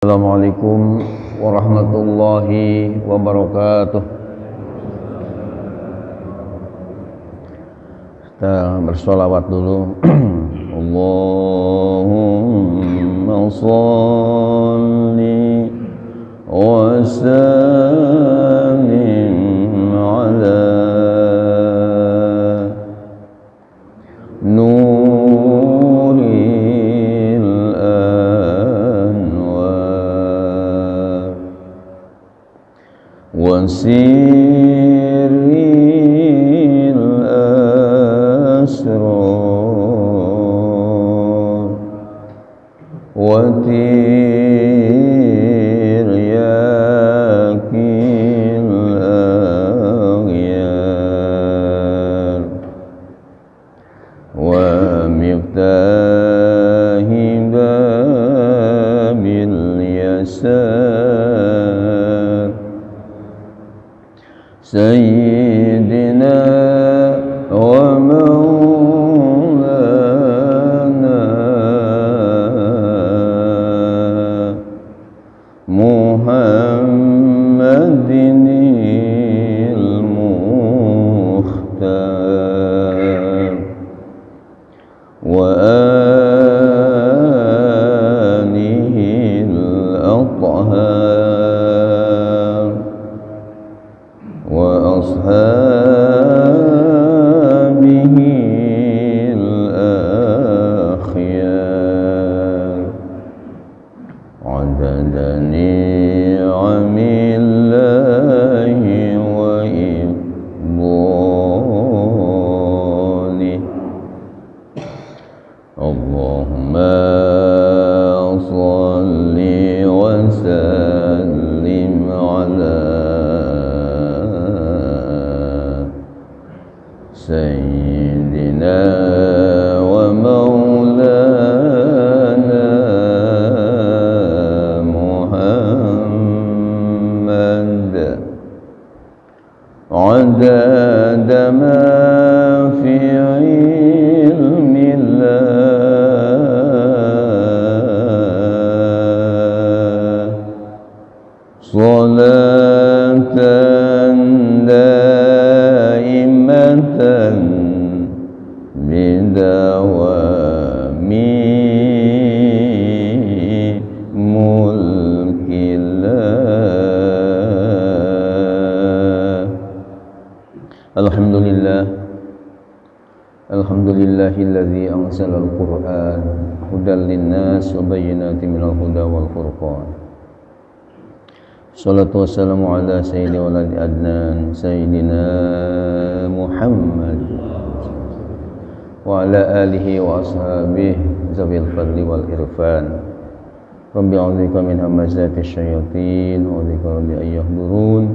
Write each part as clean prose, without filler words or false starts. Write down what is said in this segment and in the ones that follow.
Assalamualaikum warahmatullahi wabarakatuh. Kita bersolawat dulu. Allahumma sholli wa sallim ala wasiril asrar wa tiryakil aghyar wa miftahi babil yasar Sayyidina wa maulana Muhammadinil Mukhtar wa alihil athhar wa ashabihil akhyar adada ni'amillahi wa ibdalih Allahumma salli wa sallim ala Sayyidina wa maulana Muhammad adada ma fi ilmillah salatan daimatan bidawami mulkillah Alhamdulillahilladzi anzala al-Qur'an hudan linnas wa bayyinatin minal huda wal furqan Salatu wassalamu ala sayyidi waladi adnan Sayyidina Muhammad wa ala alihi wa ashabihi zawil fadli wal irfan Rabbi a'udzubika min hamazati syayatin wa a'udzubika rabbi an yahdurun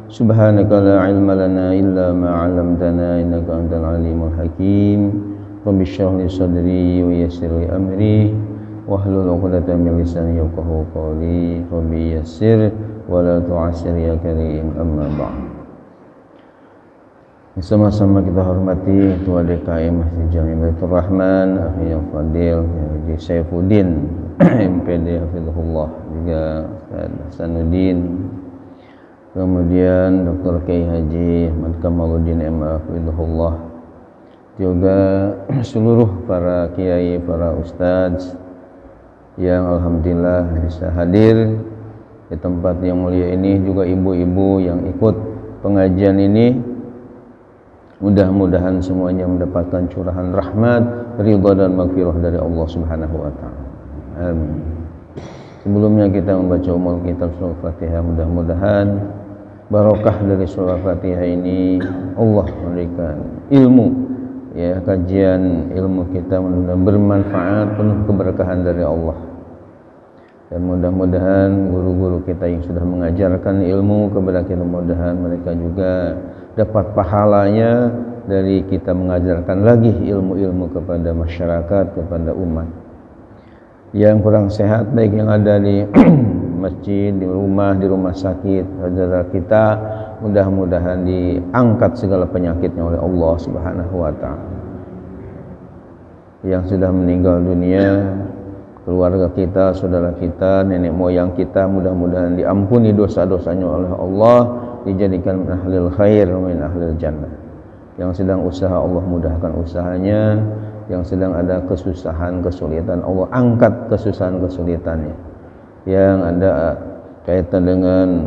Subhanaka la ilma lana illa ma 'allamtana innaka antal alimul hakim Rabbi shrah li sadri wa yassir li amri wahlul 'uqdatam min lisani yafqahu qawli Rabbi yassir wa la tu'assir ya karim amma ba'd. Sama-sama kita hormati Ketua DKM Masjid Jami Baitur Rahman Akhi yang Fadil Haji Saifuddin MPD Hafizahullah, juga Ustaz Hasanuddin, kemudian Dr. Kiai Haji Ahmad Kamaluddin MA Hafizahullah, juga seluruh para kiai, para ustadz yang alhamdulillah bisa hadir di tempat yang mulia ini, juga ibu-ibu yang ikut pengajian ini. Mudah-mudahan semuanya mendapatkan curahan rahmat, ridha dan maghfirah dari Allah Subhanahu wa taala. Amin. Sebelumnya kita membaca umul kitab surah Fatihah, mudah-mudahan barokah dari surah Fatihah ini Allah memberikan ilmu, ya, kajian ilmu kita mudah-mudahan bermanfaat, penuh keberkahan dari Allah. Dan mudah-mudahan guru-guru kita yang sudah mengajarkan ilmu kepada kita, mudah-mudahan mereka juga dapat pahalanya dari kita mengajarkan lagi ilmu-ilmu kepada masyarakat, kepada umat. Yang kurang sehat, baik yang ada di masjid, di rumah sakit, saudara kita, mudah-mudahan diangkat segala penyakitnya oleh Allah Subhanahu wa taala. Yang sudah meninggal dunia, keluarga kita, saudara kita, nenek moyang kita, mudah-mudahan diampuni dosa-dosanya oleh Allah, dijadikan min ahlil khair, min ahlil jannah. Yang sedang usaha, Allah mudahkan usahanya. Yang sedang ada kesusahan, kesulitan, Allah angkat kesusahan, kesulitannya. Yang ada kaitan dengan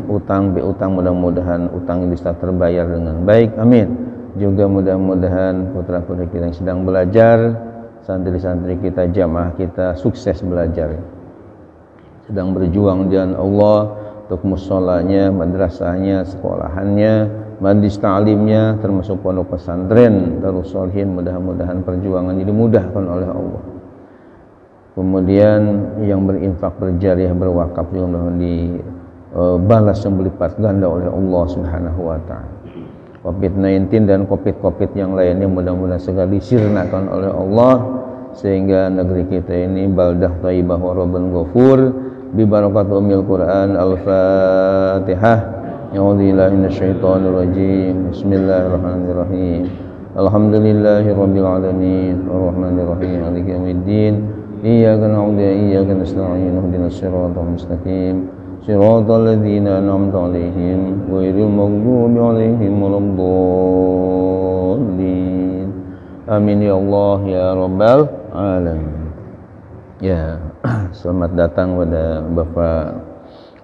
utang, piutang, mudah-mudahan utang bisa terbayar dengan baik, amin. Juga mudah-mudahan putra-putri kita yang sedang belajar, santri-santri kita, jamaah kita sukses belajar, sedang berjuang di jalan Allah untuk musholanya, madrasahnya, sekolahannya, majlis ta'limnya, termasuk pondok pesantren Darus Sholihin. Mudah-mudahan perjuangan ini dimudahkan oleh Allah. Kemudian yang berinfak, berjariah, berwakaf juga mudah-mudahan dibalas yang berlipat ganda oleh Allah Subhanahu wa taala. Covid-19 dan Covid yang lainnya mudah-mudahan segera disirnakan oleh Allah, sehingga negeri kita ini baldah thayyibah wa rabbun ghafur bi barakat umil Quran. Al-Fatihah. A'udzubillahi minasyaitonir rajim. Bismillahirrahmanirrahim. Alhamdulillahi rabbil alamin arrahmanir rahim maliki yaumiddin. Iyyaka na'budu wa iyyaka nasta'in ihdinas siratal mustaqim siratal ladzina an'amta 'alaihim ghairil maghdubi 'alaihim waladdallin. Amin ya Allah ya rabbal alamin. Ya, selamat datang pada Bapak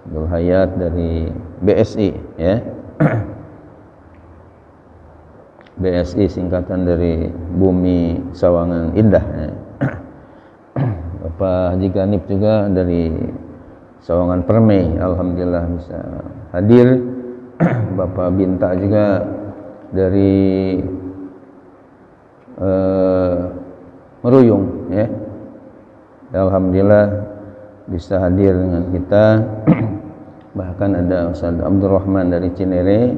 Abdul Hayat dari BSI, ya. BSI singkatan dari Bumi Sawangan Indah, ya. Bapak Haji Ganip juga dari Sawangan Permai, alhamdulillah bisa hadir. Bapak Binta juga dari Meruyung, ya. Alhamdulillah bisa hadir dengan kita. Bahkan ada Ustaz Abdurrahman dari Cinere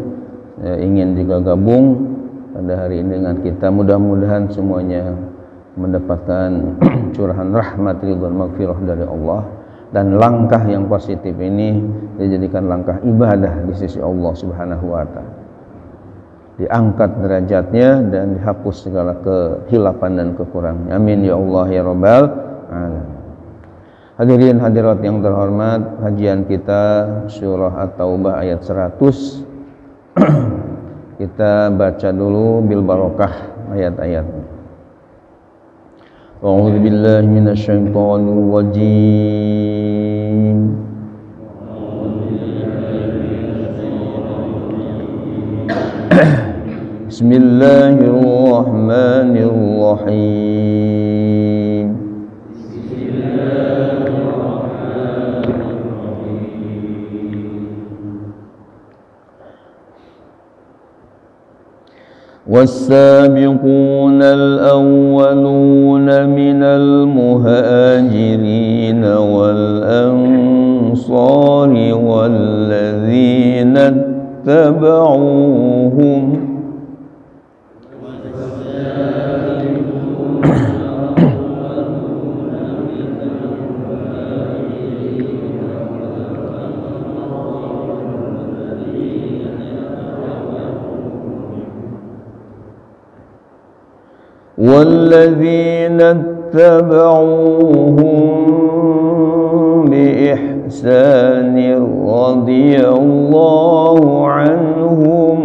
ingin juga gabung pada hari ini dengan kita. Mudah-mudahan semuanya mendapatkan curahan rahmat, ridwan, maghfirah dari Allah, dan langkah yang positif ini dijadikan langkah ibadah di sisi Allah Subhanahu wa taala. Diangkat derajatnya dan dihapus segala kehilapan dan kekurangan. Amin ya Allah ya rabbal alamin. Hadirin hadirat yang terhormat, kajian kita surah At-Taubah ayat 100. Kita baca dulu bil barokah ayat-ayatnya. A'udzu billahi minasyaitonir rajim. Bismillahirrahmanirrahim. والسابقون الأولون من المهاجرين والأنصار والذين اتبعوهم والذين اتبعوهم بإحسان رضي الله عنهم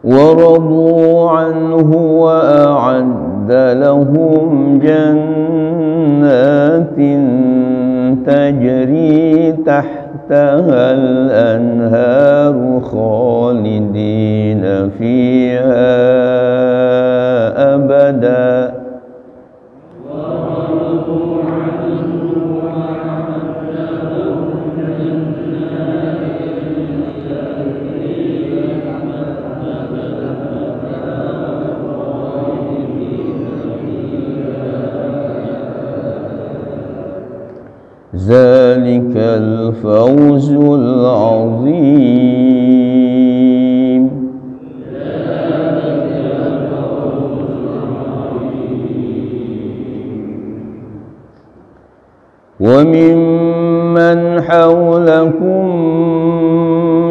ورضوا عنه وأعد لهم جنات تجري تحتها الأنهار خالدين فيها أبدا ذلك الفوز العظيم. وممن حولكم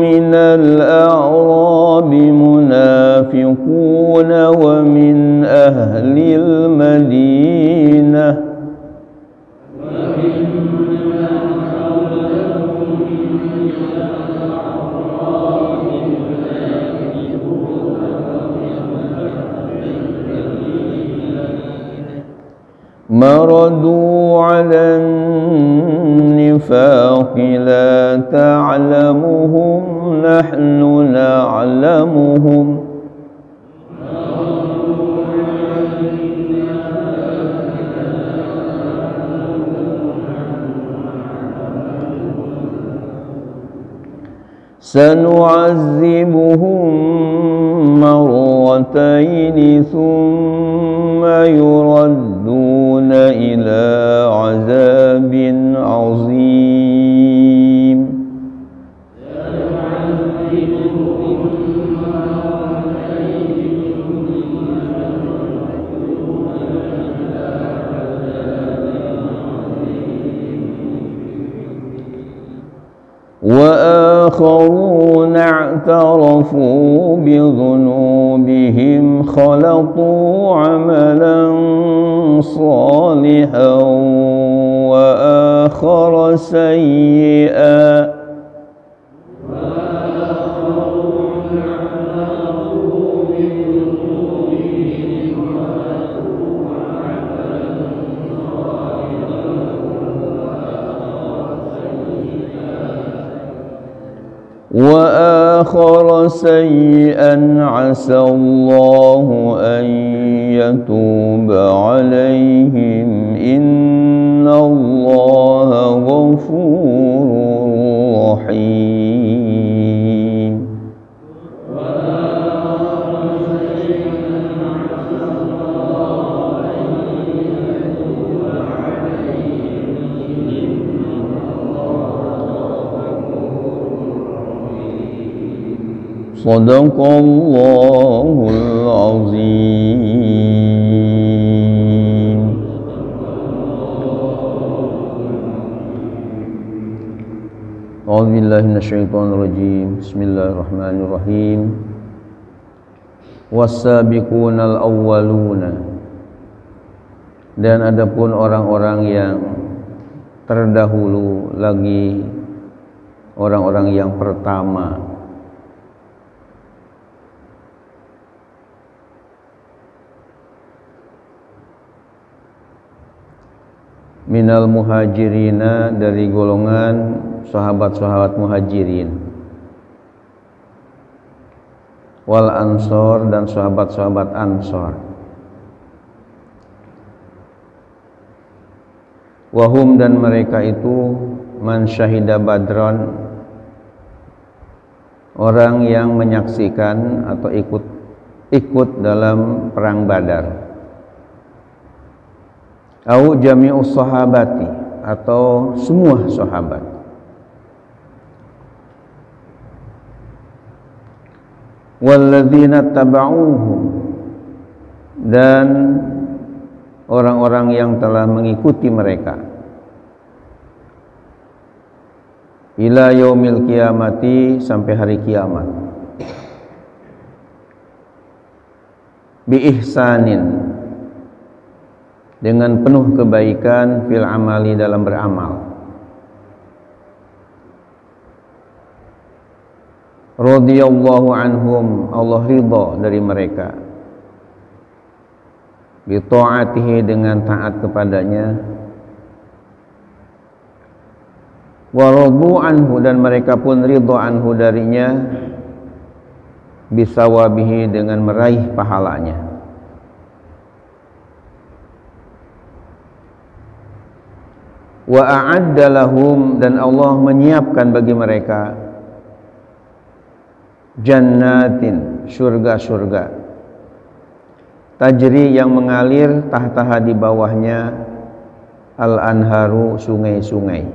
من الأعراب منافقون ومن أهل المدينة مردوا على النفاق لا تعلمهم نحن نعلمهم سنعذبهم مرتين ثم يردون إلى عذاب عظيم وآخرون اعترفوا بذنوبهم خلطوا عملا صالحا وآخر سيئا عسى الله أن يتوب عليهم إن الله غفور رحيم Sadaqallahul azim. A'udzubillahi minasyaitonir rajim. Bismillahirrahmanirrahim. Was-sabiqunal awwaluna. Dan adapun orang-orang yang terdahulu lagi, orang-orang yang pertama, minal muhajirina, dari golongan sahabat-sahabat muhajirin, wal ansor, dan sahabat-sahabat ansor, wahum, dan mereka itu man syahida badron, orang yang menyaksikan atau ikut dalam perang Badar, au jami'us sahabati, atau semua sahabat, walladzina taba'uhum, dan orang-orang yang telah mengikuti mereka, ila yaumil qiyamati, sampai hari kiamat, bi ihsanin, dengan penuh kebaikan, fil amali, dalam beramal, radhiyallahu anhum, Allah ridha dari mereka, bi ta'atihi, dengan taat kepadanya, wa radu anhu, dan mereka pun ridha anhu darinya, bisawabihi, dengan meraih pahalanya. Wa a'adda lahum, dan Allah menyiapkan bagi mereka, jannatin, surga-surga, tajri, yang mengalir, tahtaha, di bawahnya, al-anharu, sungai-sungai.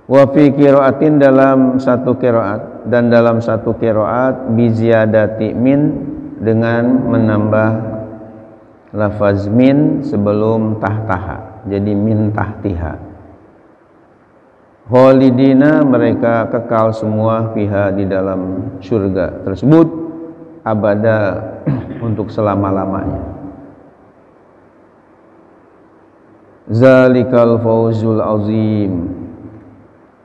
Wa fi qiraatin, dalam satu qiraat, dan dalam satu qiraat, bi ziyadati min, dengan menambah lafaz min sebelum tahtaha, jadi min tahtiha. Khalidina, mereka kekal semua fiha, di dalam surga tersebut, abada, untuk selama-lamanya. Zalikal fawzul azim,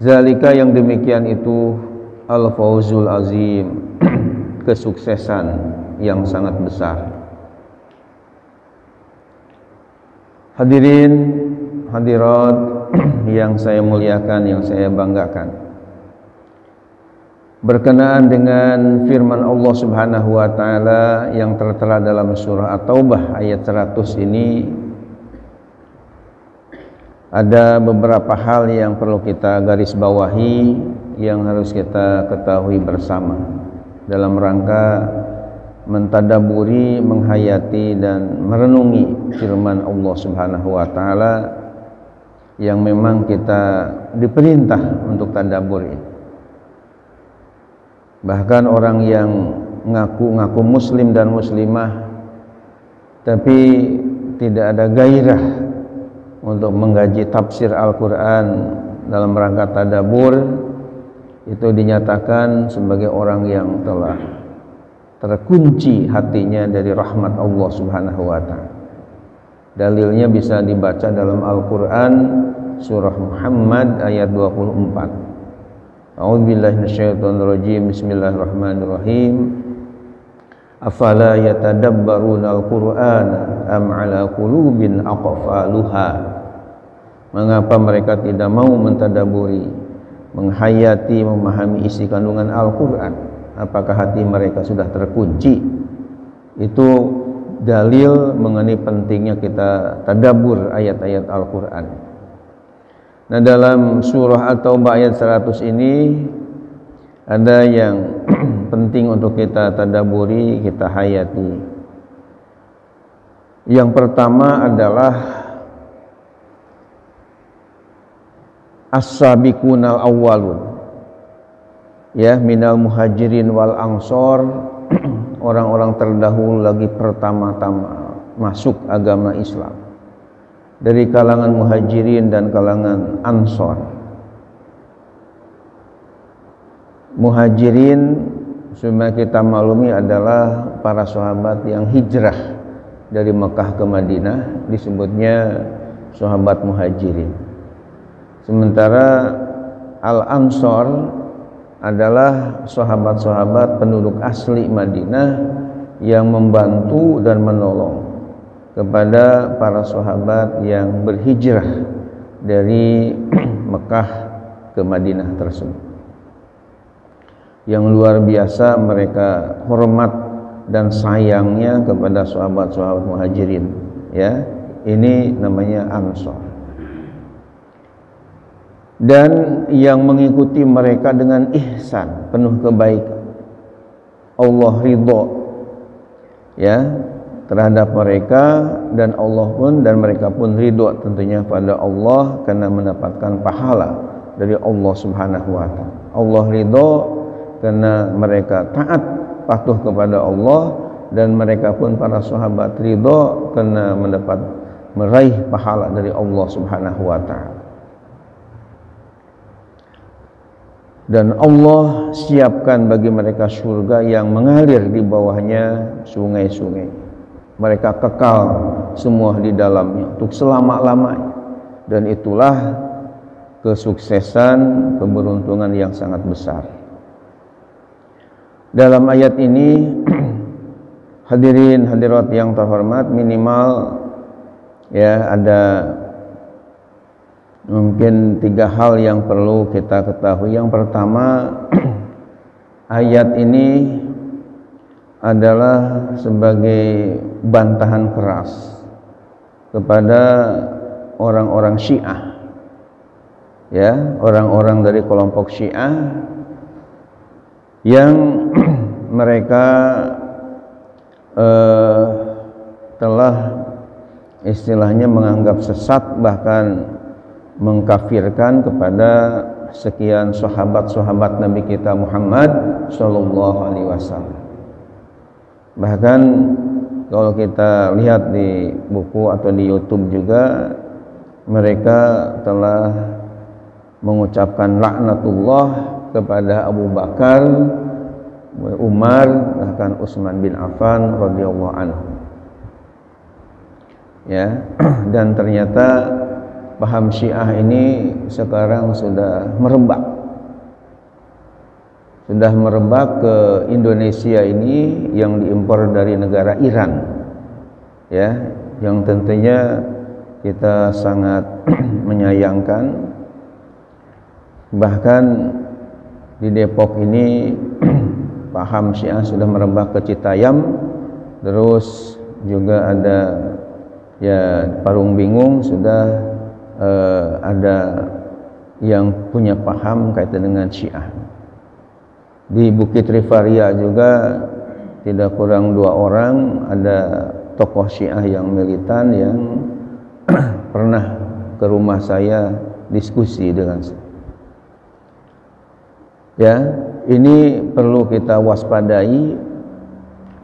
zalika, yang demikian itu, al fawzul azim, kesuksesan yang sangat besar. Hadirin hadirat yang saya muliakan, yang saya banggakan, berkenaan dengan firman Allah Subhanahu wa taala yang tertera dalam surah At-Taubah ayat 100 ini, ada beberapa hal yang perlu kita garis bawahi, yang harus kita ketahui bersama dalam rangka mentadaburi, menghayati dan merenungi firman Allah Subhanahu wa taala yang memang kita diperintah untuk tadabbur ini. Bahkan orang yang ngaku-ngaku muslim dan muslimah tapi tidak ada gairah untuk mengkaji tafsir Al-Quran dalam rangka tadabbur, itu dinyatakan sebagai orang yang telah terkunci hatinya dari rahmat Allah Subhanahu wa taala. Dalilnya bisa dibaca dalam Al-Quran surah Muhammad ayat 24. A'udzubillahi minasyaitonirrajim. Bismillahirrahmanirrahim. Afala yatadabbaruna al-Qur'ana am 'ala qulubin aqfaluha. Mengapa mereka tidak mau mentadaburi, menghayati, memahami isi kandungan Al-Quran? Apakah hati mereka sudah terkunci? Itu dalil mengenai pentingnya kita tadabbur ayat-ayat Al-Quran. Nah, dalam surah At-Taubah ayat 100 ini ada yang penting untuk kita tadabburi, kita hayati. Yang pertama adalah as-sabiqunal awwalun, ya, minal muhajirin wal ansor, orang-orang terdahulu lagi pertama-tama masuk agama Islam dari kalangan muhajirin dan kalangan ansor. Muhajirin supaya kita maklumi adalah para sahabat yang hijrah dari Mekah ke Madinah, disebutnya sahabat muhajirin. Sementara al-ansor adalah sahabat-sahabat penduduk asli Madinah yang membantu dan menolong kepada para sahabat yang berhijrah dari Mekah ke Madinah tersebut. Yang luar biasa mereka hormat dan sayangnya kepada sahabat-sahabat muhajirin, ya. Ini namanya ansor. Dan yang mengikuti mereka dengan ihsan, penuh kebaikan. Allah ridho, ya, terhadap mereka, dan Allah pun, dan mereka pun ridho tentunya pada Allah karena mendapatkan pahala dari Allah Subhanahu wa taala. Allah ridho karena mereka taat, patuh kepada Allah, dan mereka pun para sahabat ridho karena meraih pahala dari Allah Subhanahu wa taala. Dan Allah siapkan bagi mereka surga yang mengalir di bawahnya sungai-sungai. Mereka kekal semua di dalamnya untuk selama-lamanya. Dan itulah kesuksesan, keberuntungan yang sangat besar. Dalam ayat ini, hadirin hadirat yang terhormat, minimal ya ada mungkin 3 hal yang perlu kita ketahui. Yang pertama, ayat ini adalah sebagai bantahan keras kepada orang-orang Syiah, ya, orang-orang dari kelompok Syiah yang mereka telah istilahnya menganggap sesat, bahkan mengkafirkan kepada sekian sahabat-sahabat Nabi kita Muhammad sallallahu alaihi wasallam. Bahkan kalau kita lihat di buku atau di YouTube juga, mereka telah mengucapkan laknatullah kepada Abu Bakar, Umar, bahkan Utsman bin Affan radhiyallahu anhu. Ya, dan ternyata paham Syiah ini sekarang sudah merebak ke Indonesia ini, yang diimpor dari negara Iran, ya, yang tentunya kita sangat menyayangkan. Bahkan di Depok ini paham Syiah sudah merebak ke Citayam, terus juga ada ya Parung Bingung sudah ada yang punya paham kaitan dengan Syiah. Di Bukit Rifaria juga tidak kurang 2 orang ada tokoh Syiah yang militan yang pernah ke rumah saya diskusi dengan saya. Ya, ini perlu kita waspadai.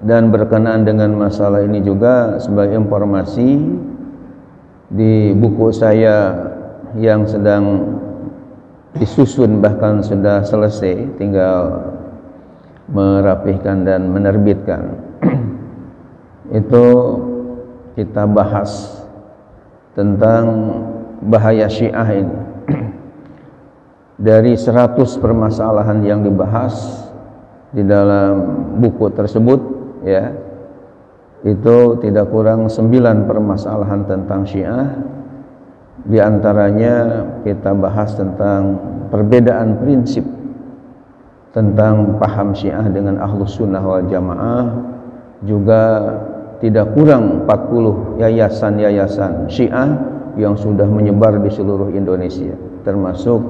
Dan berkenaan dengan masalah ini juga, sebagai informasi, di buku saya yang sedang disusun bahkan sudah selesai, tinggal merapihkan dan menerbitkan, itu kita bahas tentang bahaya Syiah ini. Dari 100 permasalahan yang dibahas di dalam buku tersebut, ya, itu tidak kurang 9 permasalahan tentang Syiah. Di antaranya kita bahas tentang perbedaan prinsip tentang paham Syiah dengan Ahlus Sunnah wal Jamaah. Juga tidak kurang 40 yayasan-yayasan Syiah yang sudah menyebar di seluruh Indonesia, termasuk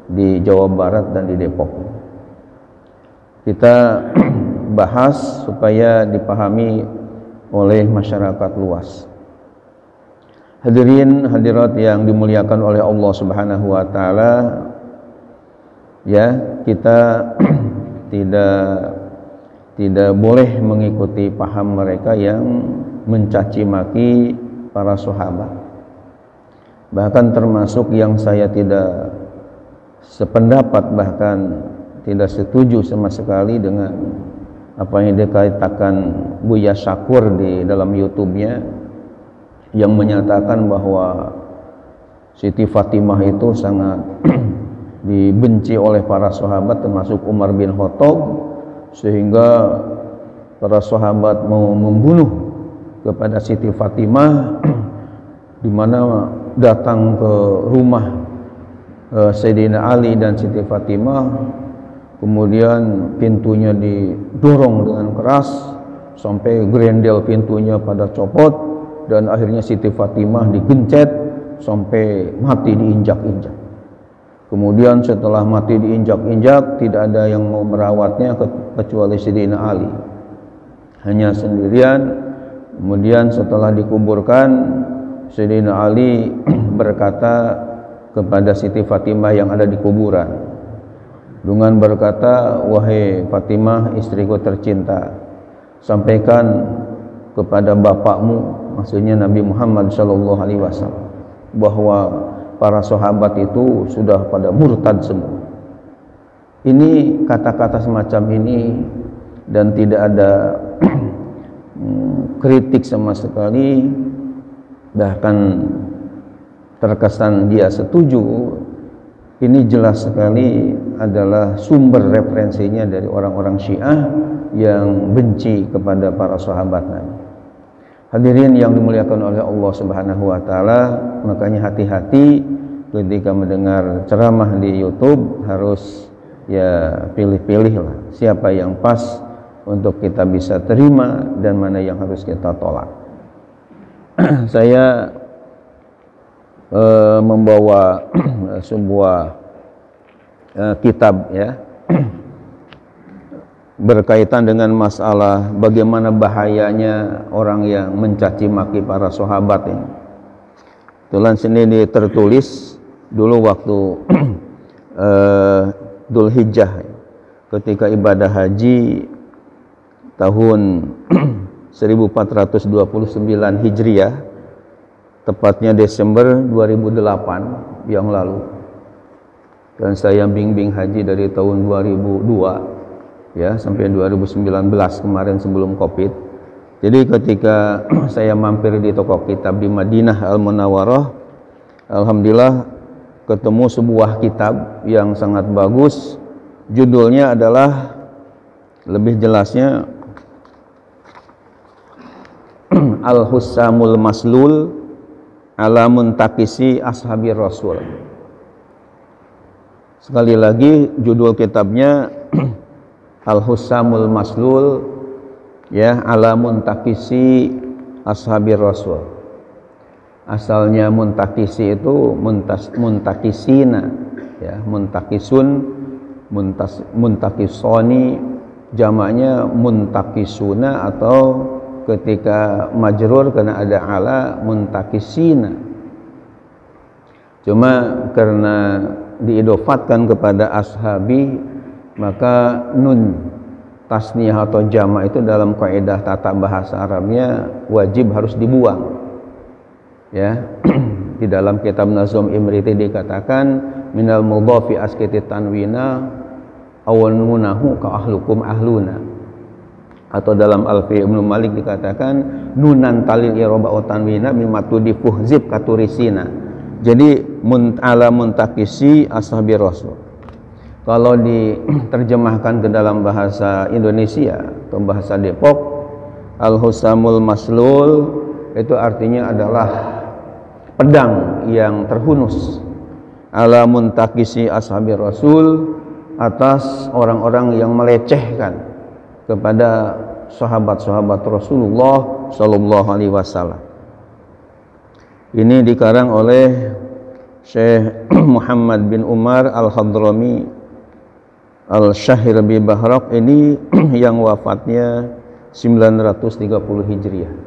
di Jawa Barat dan di Depok. Kita bahas supaya dipahami oleh masyarakat luas. Hadirin hadirat yang dimuliakan oleh Allah Subhanahu wa taala, ya, kita tidak boleh mengikuti paham mereka yang mencaci maki para sahabat. Bahkan termasuk yang saya tidak sependapat, bahkan tidak setuju sama sekali dengan apa yang dikatakan Buya Syakur di dalam YouTube-nya, yang menyatakan bahwa Siti Fatimah itu sangat dibenci oleh para sahabat, termasuk Umar bin Khattab, sehingga para sahabat mau membunuh kepada Siti Fatimah, di mana datang ke rumah Sayyidina Ali dan Siti Fatimah, kemudian pintunya didorong dengan keras sampai grendel pintunya pada copot, dan akhirnya Siti Fatimah digencet sampai mati diinjak-injak. Kemudian setelah mati diinjak-injak, tidak ada yang mau merawatnya kecuali Sayyidina Ali, hanya sendirian. Kemudian setelah dikuburkan, Sayyidina Ali berkata kepada Siti Fatimah yang ada di kuburan dengan berkata, "Wahai Fatimah, istriku tercinta, sampaikan kepada bapakmu," maksudnya Nabi Muhammad SAW, "bahwa para sahabat itu sudah pada murtad semua." Ini kata-kata semacam ini, dan tidak ada kritik sama sekali, bahkan terkesan dia setuju. Ini jelas sekali adalah sumber referensinya dari orang-orang Syiah yang benci kepada para sahabat Nabi. Hadirin yang dimuliakan oleh Allah Subhanahu wa taala, makanya hati-hati ketika mendengar ceramah di YouTube, harus ya pilih-pilih lah siapa yang pas untuk kita bisa terima dan mana yang harus kita tolak. Saya membawa sebuah kitab, ya, berkaitan dengan masalah bagaimana bahayanya orang yang mencaci maki para sahabat ini. Tulisan sini tertulis dulu waktu Dzulhijjah, ketika ibadah haji tahun 1429 Hijriah, tepatnya Desember 2008 yang lalu. Dan saya bimbing haji dari tahun 2002 ya sampai 2019 kemarin sebelum Covid. Jadi ketika saya mampir di toko kitab di Madinah Al-Munawwarah, alhamdulillah ketemu sebuah kitab yang sangat bagus. Judulnya adalah, lebih jelasnya, Al-Hussamul Maslul ala Muntakisi Ashabi Rasul. Sekali lagi judul kitabnya Al-Hussamul Maslul ya ala Muntakisi Ashabi Rasul. Asalnya muntakisi itu muntakisina ya, muntakisun, muntakisoni, jamaknya muntakisuna, atau ketika majrur karena ada ala muntakisina. Cuma karena diidofatkan kepada ashabi, maka nun tasniyah atau jamak itu dalam kaidah tata bahasa Arabnya wajib harus dibuang. Ya, di dalam kitab Nazm Imriti dikatakan minal mudhafi askiti tanwina awan munahu ka ahlukum ahluna, atau dalam Alfi Ibnu Malik dikatakan nunan talil iroba tanwina mimatu difuhzib katurisina. Jadi ala muntakisi ashabi rasul. Kalau diterjemahkan ke dalam bahasa Indonesia atau bahasa Depok, Al-Hussamul Maslul itu artinya adalah pedang yang terhunus, ala muntakisi ashabi rasul, atas orang-orang yang melecehkan kepada sahabat-sahabat Rasulullah sallallahu alaihi wasallam. Ini dikarang oleh Syekh Muhammad bin Umar Al-Hadrami Al-Syahir bi Bahraq, ini yang wafatnya 930 Hijriah.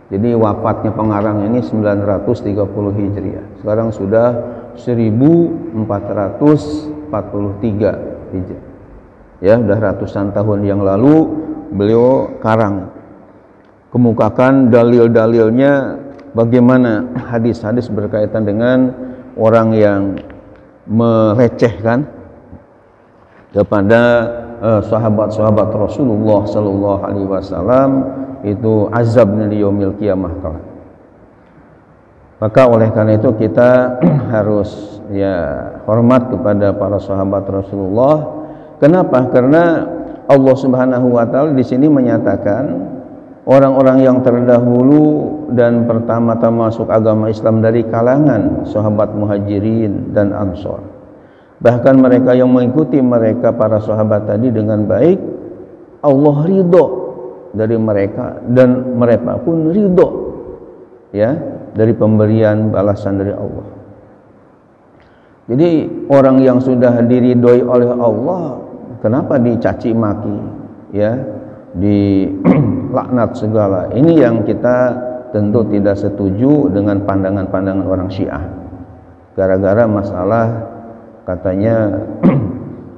Jadi wafatnya pengarang ini 930 Hijriah. Sekarang sudah 1443 Hijriah. Ya, sudah ratusan tahun yang lalu beliau karang. Kemukakan dalil-dalilnya, bagaimana hadis-hadis berkaitan dengan orang yang melecehkan kepada sahabat-sahabat Rasulullah sallallahu alaihi wasallam, itu azab di yaumil qiyamah kelak. Maka oleh karena itu kita harus ya hormat kepada para sahabat Rasulullah. Kenapa? Karena Allah Subhanahu wa taala di sini menyatakan orang-orang yang terdahulu dan pertama-tama masuk agama Islam dari kalangan sahabat Muhajirin dan Ansor. Bahkan mereka yang mengikuti mereka para sahabat tadi dengan baik, Allah ridho dari mereka dan mereka pun ridho ya dari pemberian balasan dari Allah. Jadi orang yang sudah diridhoi oleh Allah, kenapa dicaci maki ya, dilaknat segala? Ini yang kita tentu tidak setuju dengan pandangan-pandangan orang Syiah. Gara-gara masalah katanya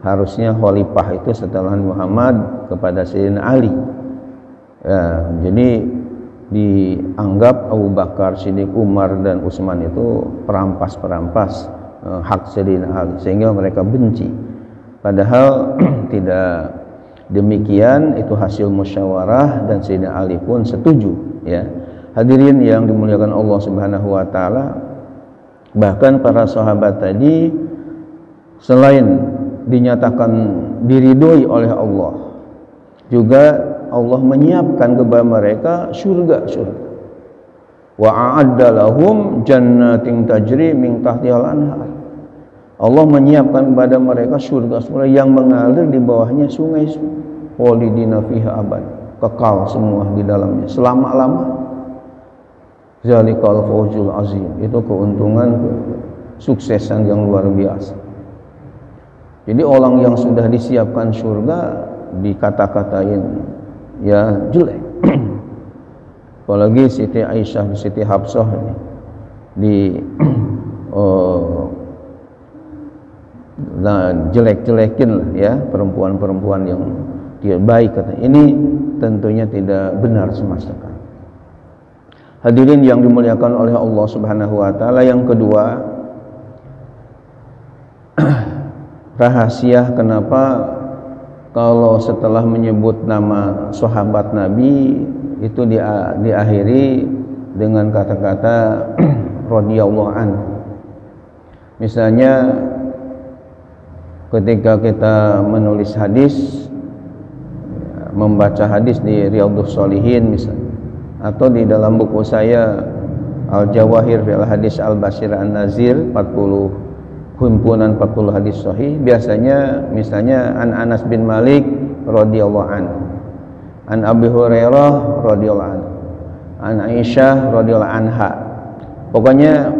harusnya khalifah itu setelah Muhammad kepada Sayyidina Ali. Ya, jadi dianggap Abu Bakar, Siddiq, Umar dan Utsman itu perampas-perampas hak Sayyidina Ali, sehingga mereka benci. Padahal tidak demikian, itu hasil musyawarah dan Sayyidina Ali pun setuju ya. Hadirin yang dimuliakan Allah Subhanahu wa taala, bahkan para sahabat tadi selain dinyatakan diridhoi oleh Allah, juga Allah menyiapkan kepada mereka surga. Wa a'adda lahum jannatin tajri min tahtihal anhar. Allah menyiapkan kepada mereka surga yang mengalir di bawahnya sungai, khalidina fiha abad, kekal semua di dalamnya selama-lamanya. Zalikal fawzul azim, itu keuntungan, kesuksesan yang luar biasa. Jadi orang yang sudah disiapkan surga dikata-katain ya jelek. Apalagi Siti Aisyah, Siti Hafsah ini jelek-jelekin lah ya, perempuan-perempuan yang tidak baik kata. Ini tentunya tidak benar sama sekali. Hadirin yang dimuliakan oleh Allah Subhanahu wa taala, yang kedua, rahasia kenapa kalau setelah menyebut nama sahabat Nabi itu diakhiri dengan kata-kata radhiyallahu anhu. Misalnya ketika kita menulis hadis, membaca hadis di Riyadhus Shalihin misalnya, atau di dalam buku saya Al-Jawahir fil Hadis Al-Bashir An-Nazir 40 himpunan 40 hadis sahih, biasanya misalnya an Anas bin Malik radhiyallahu anhu, an Abi Hurairah radhiyallahu anhu, an Aisyah radhiyallahu anha. Pokoknya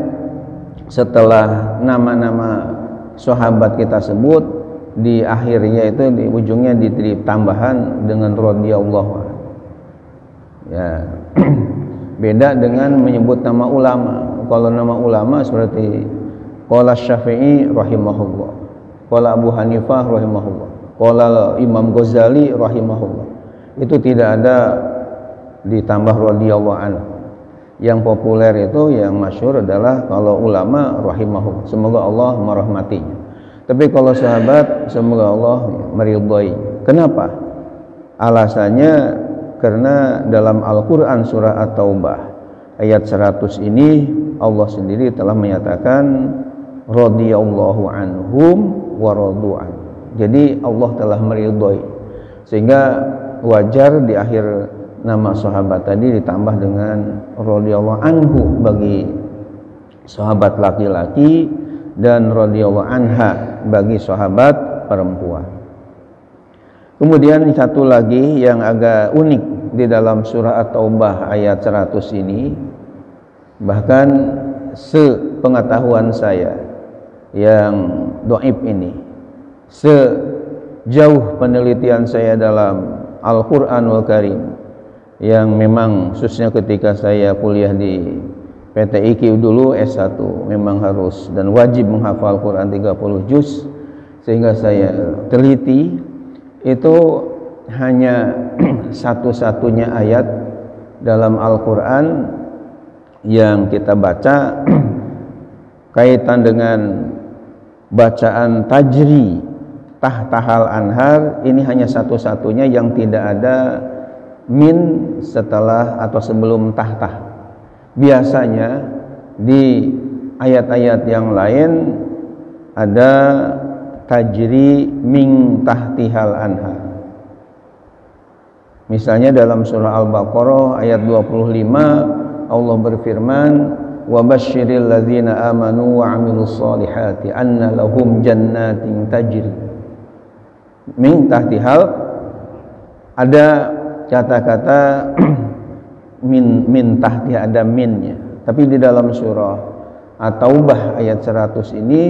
setelah nama-nama sahabat kita sebut, di akhirnya itu di ujungnya ditambahan dengan radhiyallahu anhu. Ya, beda dengan menyebut nama ulama. Kalau nama ulama seperti qala Syafi'i rahimahullah, qala Abu Hanifah rahimahullah, qala Imam Ghazali rahimahullah, itu tidak ada ditambah radhiyallahu anhu. Yang populer itu, yang masyhur adalah kalau ulama rahimahullah, semoga Allah merahmatinya. Tapi kalau sahabat, semoga Allah meridhai. Kenapa? Alasannya karena dalam Al-Quran surah At-Taubah ayat 100 ini Allah sendiri telah menyatakan radhiyallahu anhum wa radu an. Jadi Allah telah meridhai, sehingga wajar di akhir nama sahabat tadi ditambah dengan radhiyallahu anhu bagi sahabat laki-laki dan radhiyallahu anha bagi sahabat perempuan. Kemudian satu lagi yang agak unik di dalam surah At-Taubah ayat 100 ini, bahkan sepengetahuan saya yang dhaif ini, sejauh penelitian saya dalam Al-Qur'anul Karim, yang memang khususnya ketika saya kuliah di PTIQ dulu S1, memang harus dan wajib menghafal Quran 30 juz, sehingga saya teliti. Itu hanya satu-satunya ayat dalam Al-Quran yang kita baca kaitan dengan bacaan tajri tahtahal anhar. Ini hanya satu-satunya yang tidak ada min setelah atau sebelum tahtah. Biasanya di ayat-ayat yang lain ada tajri min tahtihal anhar. Misalnya dalam surah Al-Baqarah ayat 25 Allah berfirman, wa basyiril ladzina amanu wa amilus solihati anna lahum jannatin tajri min tahtihal. Ada kata-kata min tahti, ada minnya, tapi di dalam surah At-Taubah ayat 100 ini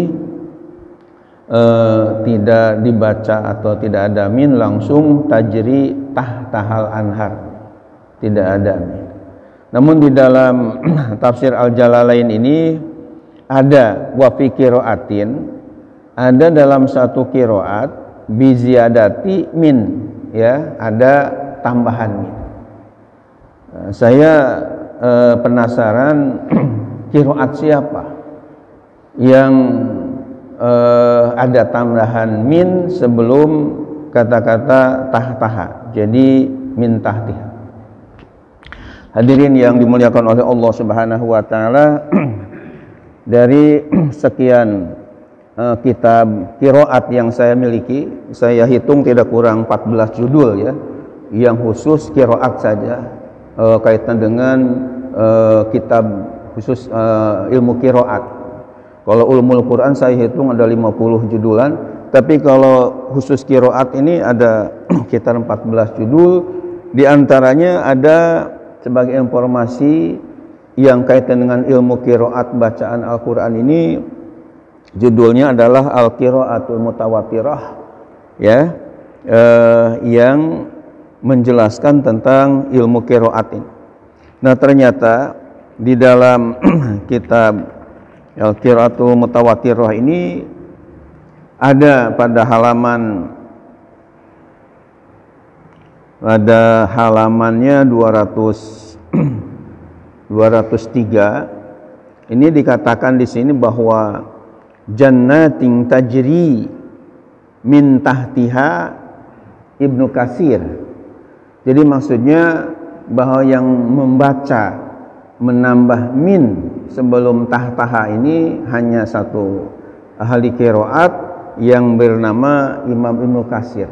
tidak dibaca atau tidak ada min, langsung tajri tahtahal anhar, tidak ada min. Namun di dalam tafsir Al-Jalalain ini ada wa fi qiraatin, ada dalam satu qiraat bi ziyadati min, ya, ada tambahan min. Saya penasaran qiraat siapa yang ada tambahan min sebelum kata-kata tahtaha, jadi min tahtiha. Hadirin yang dimuliakan oleh Allah Subhanahu wa taala, dari sekian kitab qiraat yang saya miliki, saya hitung tidak kurang 14 judul ya, yang khusus qiraat saja, kaitan dengan kitab khusus ilmu qiraat. Kalau ulumul Quran saya hitung ada 50 judulan, tapi kalau khusus qiraat ini ada sekitar 14 judul. Di antaranya ada, sebagai informasi yang kaitan dengan ilmu qiraat bacaan Al-Quran ini, judulnya adalah Al-Qiraatul Mutawatirah, ya, yang menjelaskan tentang ilmu qiraat ini. Nah, ternyata di dalam kitab Al-Qiraatul Mutawatirah ini ada pada halaman pada halamannya 203 ini dikatakan di sini bahwa jannatin tajri min tahtiha Ibnu Katsir. Jadi maksudnya bahwa yang membaca menambah min sebelum tahtaha ini hanya satu ahli qiraat yang bernama Imam Ibnu Katsir.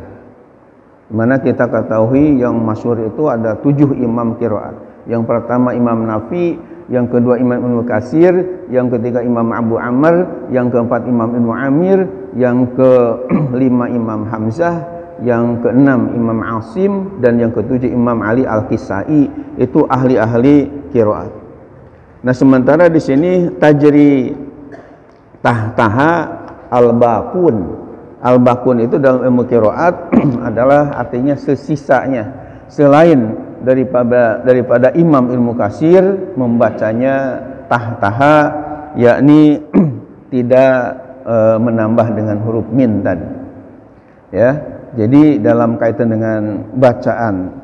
Mana kita ketahui yang masyhur itu ada 7 imam qiraat. Yang pertama Imam Nafi, yang kedua Imam Ibnu Katsir, yang ketiga Imam Abu Amr, yang keempat Imam Ibnu Amir, yang kelima Imam Hamzah, yang keenam Imam Asim, dan yang ketujuh Imam Ali Al-Kisai. Itu ahli-ahli qiraat. Nah, sementara di sini tajri tahtaha al-baqun. Al-baqun itu dalam ilmu qiraat adalah artinya sesisanya, selain daripada Imam Ibnu Katsir membacanya tahtaha, yakni tidak menambah dengan huruf min tadi. Ya, jadi dalam kaitan dengan bacaan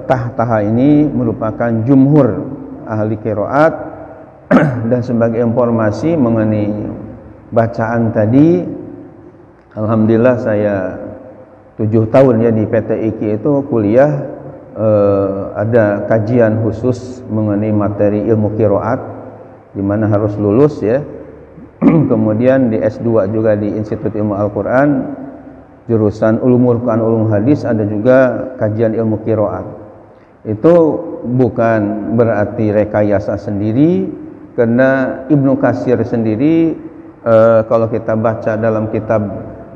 tahtaha ini merupakan jumhur ahli qiraat. Dan sebagai informasi mengenai bacaan tadi, alhamdulillah saya 7 tahun ya di PT IKI itu kuliah, ada kajian khusus mengenai materi ilmu qiraat di mana harus lulus ya. Kemudian di S2 juga di Institut Ilmu Al-Quran, jurusan Ulumul Quran Ulum Hadis, ada juga kajian ilmu qiraat. Itu bukan berarti rekayasa sendiri, karena Ibnu Katsir sendiri kalau kita baca dalam kitab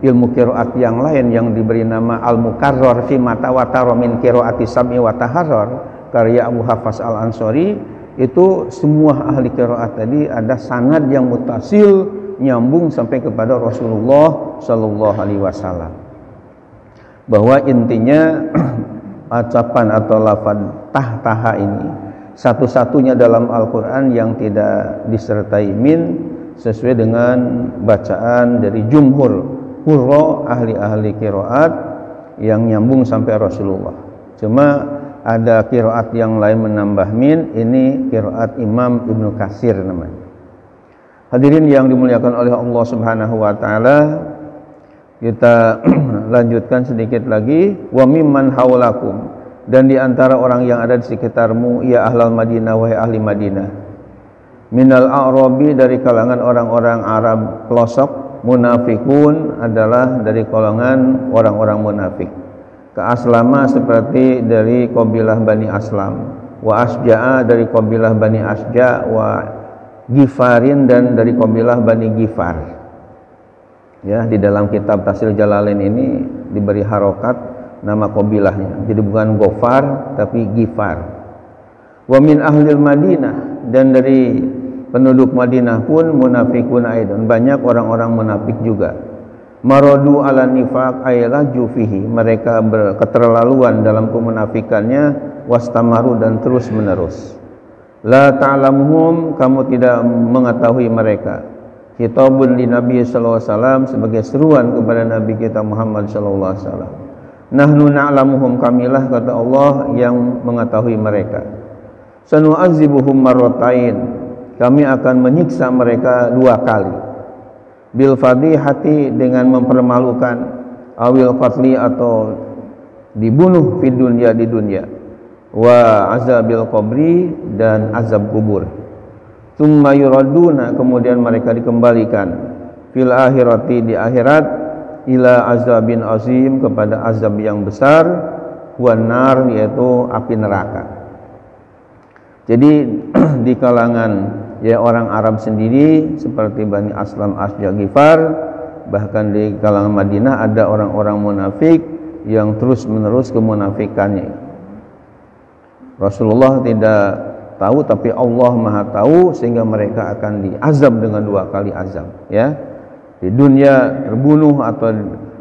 ilmu qiraat yang lain yang diberi nama Al-Mukarrar fi ma tawatara min qiraati sab'i wa taharrar karya Abu Hafs Al-Ansori, itu semua ahli qiraat tadi ada sanad yang mutasil nyambung sampai kepada Rasulullah sallallahu alaihi wasallam, bahwa intinya ucapan atau lafaz tahtaha ini satu-satunya dalam Al-Qur'an yang tidak disertai min, sesuai dengan bacaan dari jumhur qurra ahli-ahli qiraat yang nyambung sampai Rasulullah. Cuma ada qiraat yang lain menambah min, ini qiraat Imam Ibnu Katsir namanya. Hadirin yang dimuliakan oleh Allah Subhanahu wa taala, kita lanjutkan sedikit lagi. Wa mimman haulakum, dan di antara orang yang ada di sekitarmu, ya ahlal Madinah, wahai ahli Madinah, minal a'rabi, dari kalangan orang-orang Arab pelosok, munafikun adalah dari kalangan orang-orang munafik, Ka'aslama seperti dari kabilah Bani Aslam, wa Asja'a dari kabilah Bani Asja', wa Gifarin dan dari kabilah Bani Gifar. Ya, di dalam kitab Tafsir Jalalain ini diberi harokat nama kabilahnya, jadi bukan Gofar tapi Gifar. Wa min ahlil Madinah, dan dari penduduk Madinah pun munafikun aidan, banyak orang-orang munafik juga. Maradu ala nifaq aylaju fihi, mereka berketerlaluan dalam kemunafikannya, wastamaru dan terus menerus. La ta'lamuhum, kamu tidak mengetahui mereka. Khitabun li Nabi sallallahu alaihi wasallam, sebagai seruan kepada Nabi kita Muhammad sallallahu alaihi wasallam. Nahnu na'lamuhum, kamilah kata Allah yang mengetahui mereka. Sanu'azibuhum marratain, kami akan menyiksa mereka 2 kali. Bil fadihati, dengan mempermalukan, awil qatli, atau dibunuh di dunia, wa azabil qabri, dan azab kubur. Tsumma yuraduna, kemudian mereka dikembalikan, fil akhirati, di akhirat, ila azabin azim, kepada azab yang besar, wan nar, yaitu api neraka. Jadi di kalangan ya orang Arab sendiri seperti Bani Aslam, Asja', Gifar, bahkan di kalangan Madinah ada orang-orang munafik yang terus menerus kemunafikannya. Rasulullah tidak tahu, tapi Allah Maha tahu, sehingga mereka akan diazab dengan 2 kali azab, ya. Di dunia terbunuh atau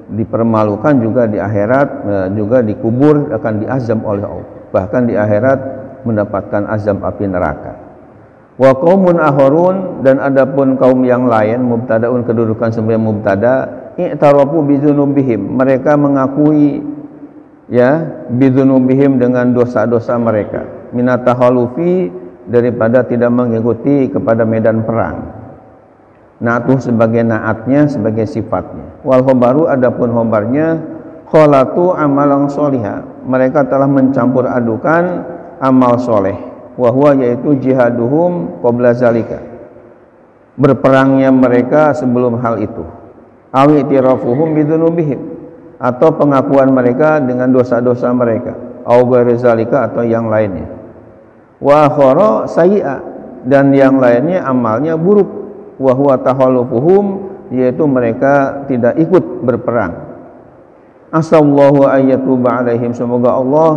dipermalukan, juga di akhirat juga dikubur akan diazab oleh Allah. Bahkan di akhirat mendapatkan azab api neraka. Wa qaumun akharun, dan adapun kaum yang lain, mubtadaun kedudukan sebagai mubtada, i'tarafu bizunubihim, mereka mengakui ya bidzunubihim dengan dosa-dosa mereka, minatahalufi daripada tidak mengikuti kepada medan perang. Na'atuh sebagai naatnya, sebagai sifatnya. Wal khobaru adapun khobarnya, kholatu amalan solihah, mereka telah mencampur adukan amal soleh, wahwa yaitu jihaduhum qabla zalika, berperangnya mereka sebelum hal itu, awi tirafuhum bidzunubihim, atau pengakuan mereka dengan dosa-dosa mereka, au ghairi zalika atau yang lainnya. Wa akhara sayyi'a, dan yang lainnya amalnya buruk, wa huwa tahallufuhum, yaitu mereka tidak ikut berperang. Asallahu ayyatuba alaihim, semoga Allah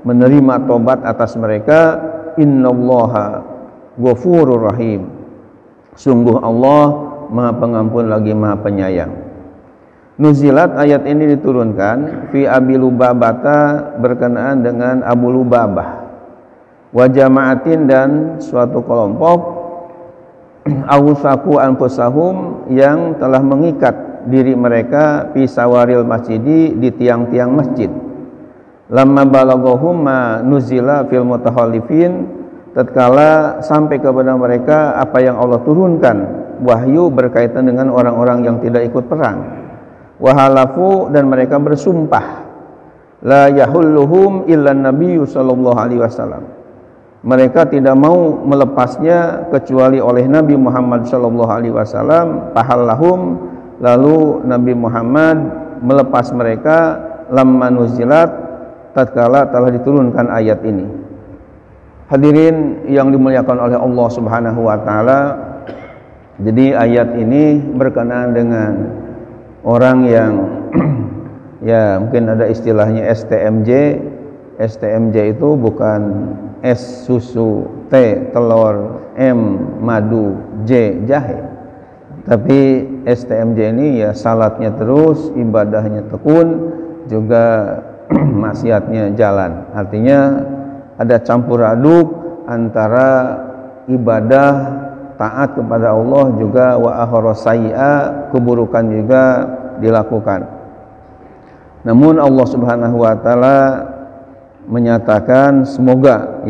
menerima tobat atas mereka. Innallaha ghafurur rahim, sungguh Allah Maha Pengampun lagi Maha Penyayang. Nuzilat, ayat ini diturunkan fi Abi Lubabata, berkenaan dengan Abu Lubabah, wa jama'atin, dan suatu kelompok, awsaku anfusahum, yang telah mengikat diri mereka fi sawaril masjidi, di tiang-tiang masjid. Lamma balaghahum ma nuzila fil mutahallifin, tatkala sampai kepada mereka apa yang Allah turunkan wahyu berkaitan dengan orang-orang yang tidak ikut perang. Wahalafu, dan mereka bersumpah, la yahulluhum illa nabiyyu sallallahu alaihi wasallam, mereka tidak mau melepasnya kecuali oleh Nabi Muhammad sallallahu alaihi wasallam. Pahallahum, lalu Nabi Muhammad melepas mereka, lamma nuzilat, tatkala telah diturunkan ayat ini. Hadirin yang dimuliakan oleh Allah Subhanahu wa taala, jadi ayat ini berkenaan dengan orang yang ya mungkin ada istilahnya STMJ. STMJ itu bukan S susu, T telur, M madu, J jahe. Tapi STMJ ini ya salatnya terus, ibadahnya tekun, juga maksiatnya jalan. Artinya ada campur aduk antara ibadah taat kepada Allah juga wa akhara sayyi'a, keburukan juga dilakukan. Namun Allah Subhanahu wa taala menyatakan semoga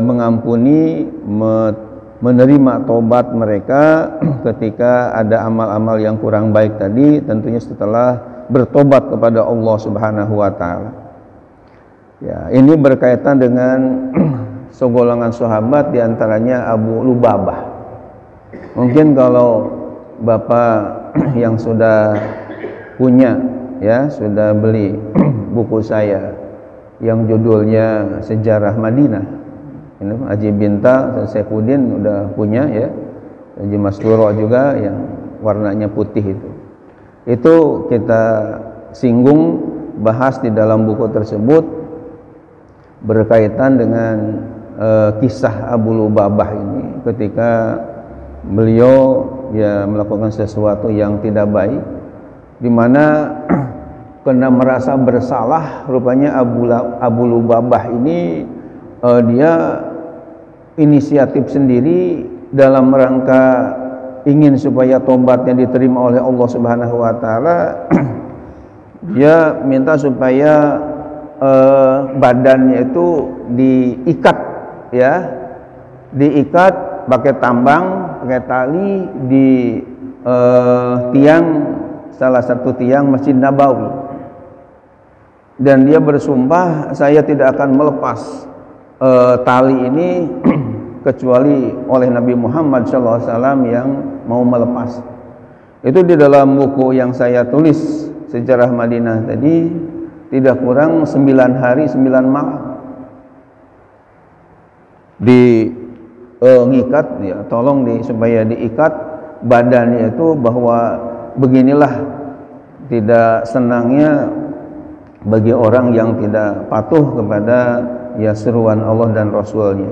mengampuni, menerima tobat mereka ketika ada amal-amal yang kurang baik tadi, tentunya setelah bertobat kepada Allah Subhanahu wa taala. Ya, ini berkaitan dengan segolongan sahabat, diantaranya Abu Lubabah. Mungkin kalau Bapak yang sudah punya, ya sudah beli buku saya yang judulnya Sejarah Madinah, ini Haji Binta Saifuddin udah punya, ya Haji Masturo juga yang warnanya putih itu kita singgung, bahas di dalam buku tersebut berkaitan dengan kisah Abu Lubabah ini ketika beliau ya melakukan sesuatu yang tidak baik, di mana karena merasa bersalah, rupanya Abu Lubabah ini dia inisiatif sendiri dalam rangka ingin supaya tobatnya diterima oleh Allah Subhanahu wa taala. Dia minta supaya badannya itu diikat, ya diikat pakai tambang, pakai tali di tiang, salah satu tiang Masjid Nabawi, dan dia bersumpah, saya tidak akan melepas tali ini kecuali oleh Nabi Muhammad SAW yang mau melepas. Itu di dalam buku yang saya tulis Sejarah Madinah tadi, tidak kurang 9 hari 9 malam diikat, ya tolong supaya diikat badannya itu, bahwa beginilah tidak senangnya bagi orang yang tidak patuh kepada ya seruan Allah dan Rasulnya,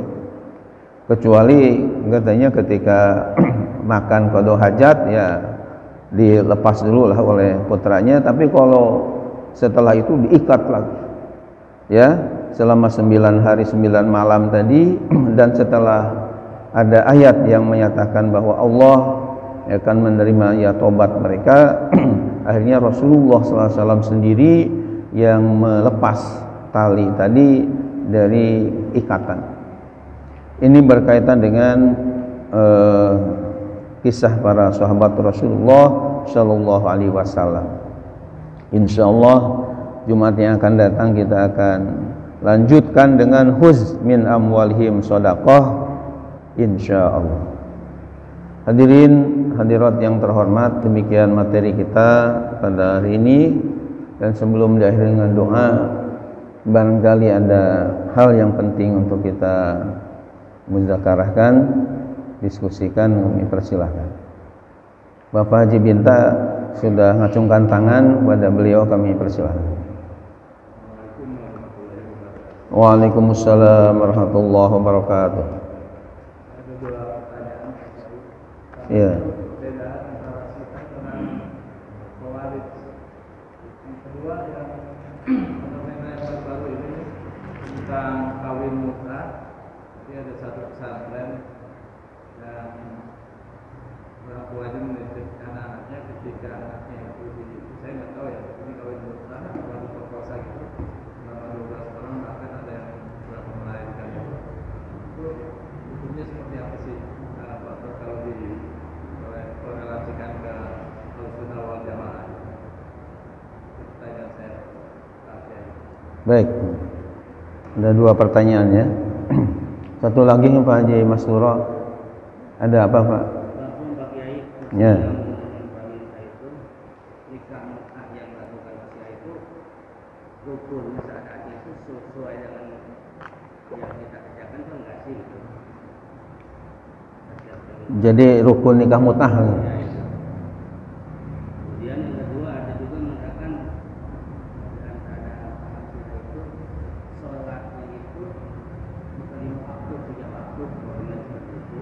kecuali katanya ketika makan qada hajat ya dilepas dulu lah oleh putranya, tapi kalau setelah itu diikat lagi, ya selama 9 hari 9 malam tadi. Dan setelah ada ayat yang menyatakan bahwa Allah akan menerima ya tobat mereka, Akhirnya Rasulullah SAW sendiri yang melepas tali tadi dari ikatan. Ini berkaitan dengan kisah para sahabat Rasulullah Shallallahu Alaihi Wasallam. Insyaallah Jumat yang akan datang kita akan lanjutkan dengan huz min amwalihim shadaqah, insyaallah. Hadirin hadirat yang terhormat, demikian materi kita pada hari ini. Dan sebelum diakhiri dengan doa, barangkali ada hal yang penting untuk kita muzakarahkan, diskusikan, kami persilahkan. Bapak Haji Binta sudah ngacungkan tangan, kepada beliau kami persilahkan. Waalaikumsalam warahmatullahi wabarakatuh. Ya. Tentang kawin mutlak, jadi ada satu pesantren yang orang tuanya menitipkan anaknya ketika anaknya itu saya nggak tahu ya, ini kawin mutlak atau diperkosa gitu selama 12 tahun, bahkan ada yang sudah melahirkan itu hukumnya seperti apa sih Pak kalau dikorelasikan ke Ahlussunnah wal Jamaah? Pertanyaan saya. Baik. Ada dua pertanyaan ya. Satu lagi Pak Haji Mas Luro, ada apa Pak? Pak Kiai, ya. Nikah mut'ah yang dilakukan Asia itu rukun syaratnya itu sesuai dengan yang kita kerjakan kan enggak sih? Jadi rukun nikah mut'ah. Kemudian yang kedua ada juga mengatakan antara itu sholatnya itu bukan 5 waktu, 3 waktu, kemudian seperti itu.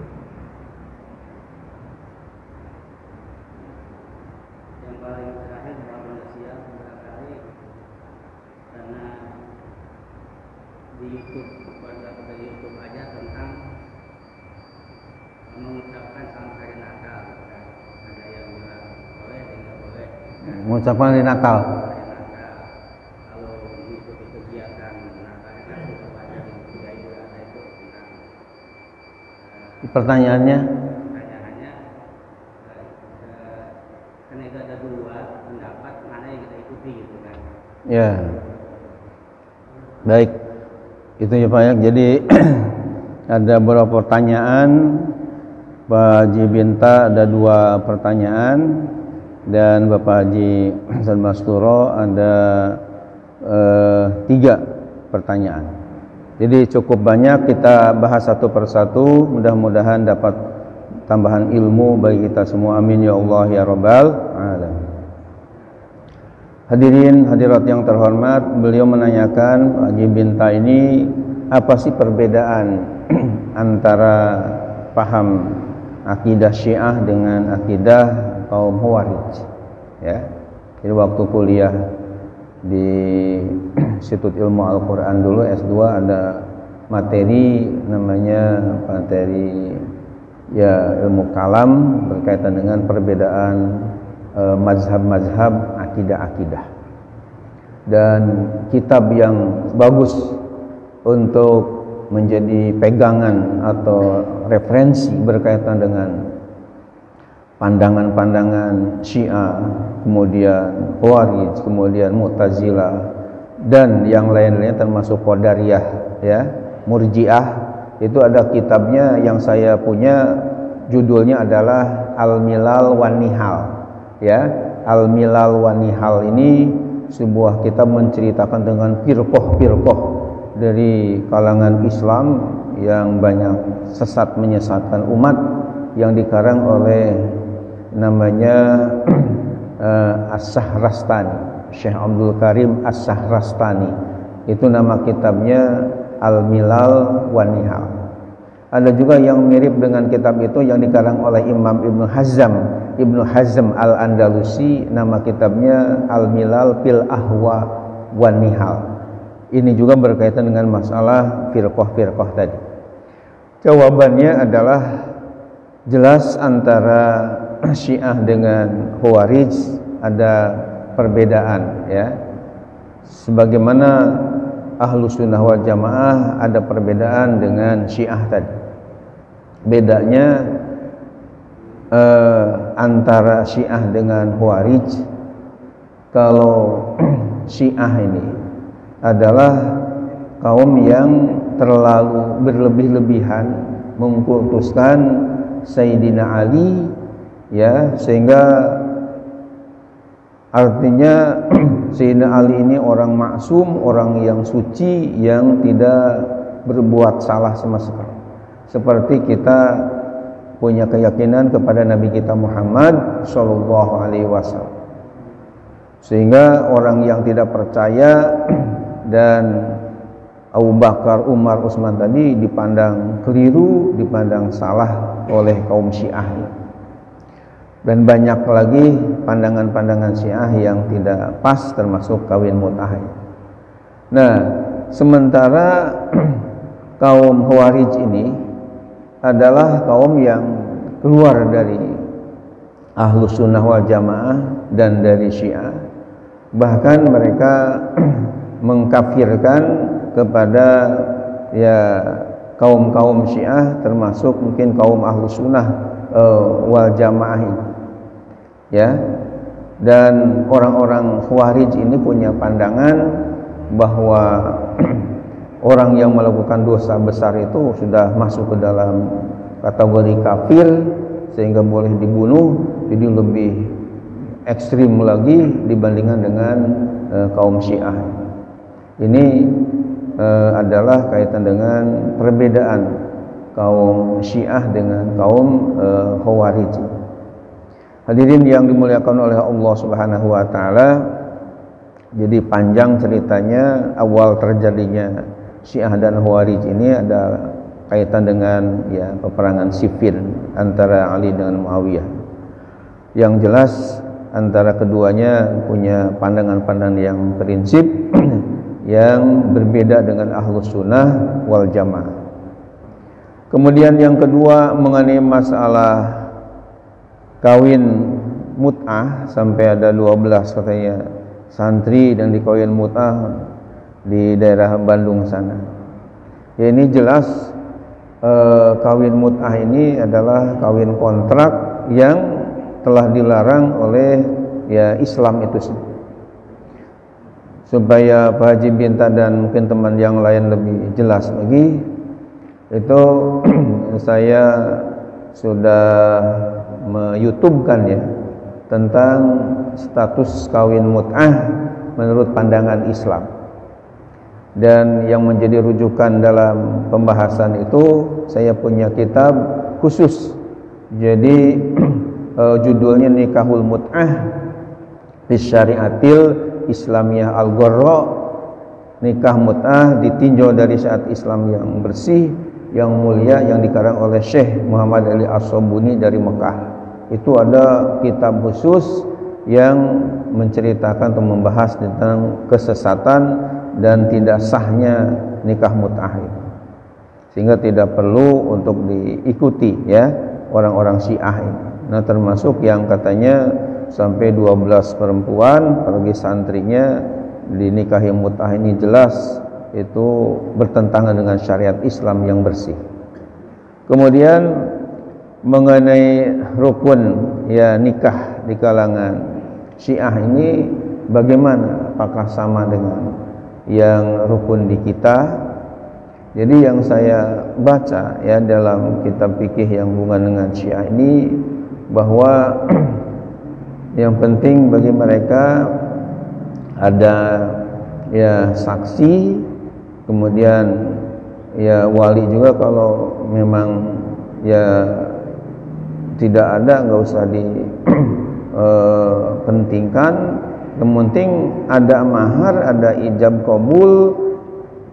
Yang paling terakhir Pak Malaysia barangkali karena di YouTube, pada YouTube aja tentang mengucapkan salam hari Natal, ada yang bilang boleh, ada yang nggak boleh. Mengucapkan hari Natal. Hari Natal, kalau mengikuti kegiatan Natal itu kepada tiga Idul Adha itu tentang Pertanyaannya, karena itu ada dua pendapat, mana yang kita ikuti gitu kan? ya. Baik, itu ya Pak ya. Jadi ada beberapa pertanyaan. Pak Haji Binta ada 2 pertanyaan, dan Bapak Haji Hasan Masturo ada 3 pertanyaan. Jadi cukup banyak, kita bahas satu persatu, mudah-mudahan dapat tambahan ilmu bagi kita semua. Amin ya Allah ya Rabbal alamin. Hadirin hadirat yang terhormat, beliau menanyakan, Pak Haji Binta ini apa sih perbedaan antara paham akidah Syiah dengan akidah kaum Khawarij, ya. Jadi waktu kuliah di Institut Ilmu Al-Quran dulu S2 ada materi namanya materi ya ilmu kalam berkaitan dengan perbedaan mazhab-mazhab akidah-akidah, dan kitab yang bagus untuk menjadi pegangan atau referensi berkaitan dengan pandangan-pandangan Syiah, kemudian Khawarij, kemudian Mu'tazilah, dan yang lain-lainnya termasuk Qadariyah, ya, Murji'ah. Itu ada kitabnya yang saya punya, judulnya adalah Al-Milal wan Nihal, ya. Al-Milal wan Nihal ini sebuah kitab menceritakan dengan firqah-firqah dari kalangan Islam yang banyak sesat menyesatkan umat, yang dikarang oleh namanya As-Sahrastani, Syekh Abdul Karim As-Sahrastani. Itu nama kitabnya Al-Milal wan Nihal. Ada juga yang mirip dengan kitab itu yang dikarang oleh Imam Ibnu Hazm Al-Andalusi, nama kitabnya Al-Milal fil Ahwa wan Nihal. Ini juga berkaitan dengan masalah firqah-firqah tadi. Jawabannya adalah jelas antara Syiah dengan Khawarij ada perbedaan ya. Sebagaimana Ahlus Sunnah wal Jamaah ada perbedaan dengan Syiah tadi. Bedanya antara Syiah dengan Khawarij, kalau Syiah ini adalah kaum yang terlalu berlebih-lebihan mengkultuskan Sayyidina Ali ya, sehingga artinya Sayyidina Ali ini orang maksum, orang yang suci, yang tidak berbuat salah sama sekali. Seperti kita punya keyakinan kepada Nabi kita Muhammad Shallallahu Alaihi Wasallam. Sehingga orang yang tidak percaya dan Abu Bakar, Umar, Utsman tadi dipandang keliru, dipandang salah oleh kaum Syiah. Dan banyak lagi pandangan-pandangan Syiah yang tidak pas, termasuk kawin mut'ah. Nah, sementara kaum Khawarij ini adalah kaum yang keluar dari Ahlus Sunnah wal Jamaah dan dari Syiah. Bahkan mereka mengkafirkan kepada ya kaum-kaum Syiah, termasuk mungkin kaum Ahlus Sunnah wal Jamaah ini. Ya, dan orang-orang Khawarij ini punya pandangan bahwa orang yang melakukan dosa besar itu sudah masuk ke dalam kategori kafir, sehingga boleh dibunuh. Jadi lebih ekstrim lagi dibandingkan dengan kaum Syiah. Ini adalah kaitan dengan perbedaan kaum Syiah dengan kaum Khawarij. Hadirin yang dimuliakan oleh Allah Subhanahu wa taala, jadi panjang ceritanya. Awal terjadinya Syiah dan Khawarij ini ada kaitan dengan ya peperangan Siffin antara Ali dengan Muawiyah. Yang jelas antara keduanya punya pandangan-pandangan yang prinsip yang berbeda dengan Ahlus Sunnah wal Jamaah. Kemudian yang kedua mengenai masalah kawin mut'ah, sampai ada 12 katanya santri dan dikawin mut'ah di daerah Bandung sana. Ya, ini jelas kawin mut'ah ini adalah kawin kontrak yang telah dilarang oleh ya Islam itu sendiri. Supaya Pak Haji Binta dan mungkin teman yang lain lebih jelas lagi, itu saya sudah me-YouTube-kan ya tentang status kawin mut'ah menurut pandangan Islam. Dan yang menjadi rujukan dalam pembahasan itu saya punya kitab khusus. Jadi judulnya Nikahul Mut'ah fi Syariatil Islamiyah Al-Gharra. Nikah mut'ah ditinjau dari syariat Islam yang bersih, yang mulia, yang dikarang oleh Syekh Muhammad Ali As-Sabuni dari Mekah. Itu ada kitab khusus yang menceritakan atau membahas tentang kesesatan dan tidak sahnya nikah mut'ah itu, sehingga tidak perlu untuk diikuti ya orang-orang Syiah ini. Nah, termasuk yang katanya sampai 12 perempuan apalagi santrinya dinikahi mut'ah ini jelas itu bertentangan dengan syariat Islam yang bersih. Kemudian mengenai rukun ya nikah di kalangan Syiah ini bagaimana? Apakah sama dengan yang rukun di kita? Jadi yang saya baca ya dalam kitab fikih yang hubungan dengan Syiah ini, bahwa yang penting bagi mereka ada ya saksi, kemudian ya wali juga. Kalau memang ya tidak ada, nggak usah dipentingkan. Yang penting ada mahar, ada ijab kabul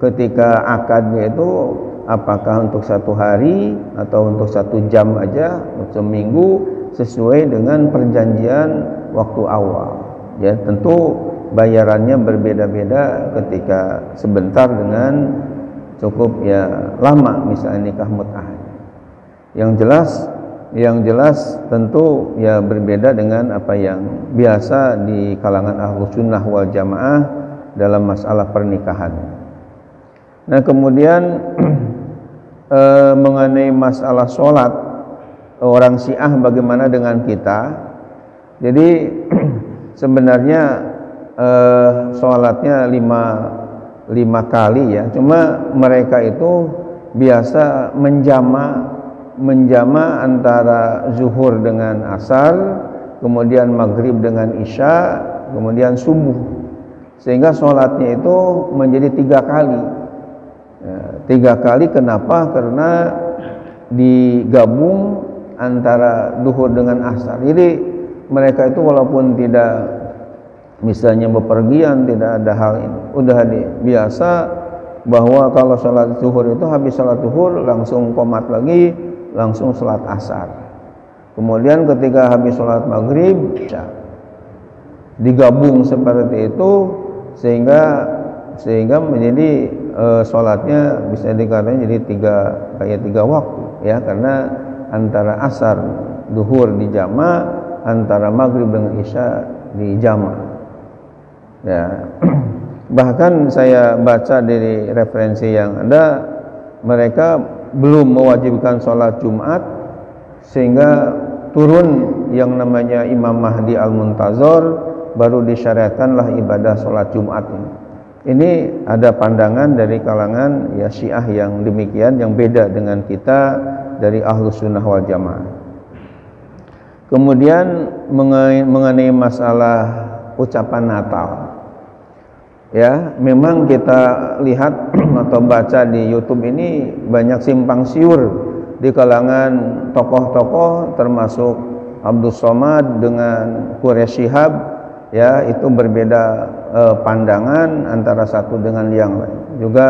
ketika akadnya itu, apakah untuk 1 hari atau untuk 1 jam aja, untuk seminggu, sesuai dengan perjanjian waktu awal. Ya, tentu bayarannya berbeda-beda, ketika sebentar dengan cukup ya lama, misalnya nikah mut'ah. Yang jelas Yang jelas tentu ya berbeda dengan apa yang biasa di kalangan Ahlus Sunnah wal Jamaah dalam masalah pernikahan. Nah, kemudian mengenai masalah sholat orang Syiah bagaimana dengan kita? Jadi sebenarnya sholatnya lima kali ya, cuma mereka itu biasa menjama antara zuhur dengan asar, kemudian maghrib dengan isya, kemudian subuh, sehingga sholatnya itu menjadi 3 kali. 3 kali kenapa? Karena digabung antara zuhur dengan asar. Jadi mereka itu walaupun tidak misalnya bepergian, tidak ada hal ini, udah biasa bahwa kalau sholat zuhur itu habis sholat zuhur langsung qomat lagi, langsung sholat asar. Kemudian ketika habis sholat maghrib digabung seperti itu sehingga menjadi sholatnya bisa dikatakan jadi 3 waktu ya, karena antara asar zuhur dijama, antara maghrib dengan isya dijama ya. Bahkan saya baca dari referensi yang ada, mereka belum mewajibkan sholat Jumat sehingga turun yang namanya Imam Mahdi Al-Muntazor, baru disyariatkanlah ibadah sholat Jumat ini. Ini ada pandangan dari kalangan ya Syiah yang demikian, yang beda dengan kita dari Ahlus Sunnah wal Jamaah. Kemudian mengenai masalah ucapan Natal, ya memang kita lihat atau baca di YouTube ini banyak simpang siur di kalangan tokoh-tokoh, termasuk Abdul Somad dengan Quraish Shihab, ya itu berbeda pandangan antara satu dengan yang lain. Juga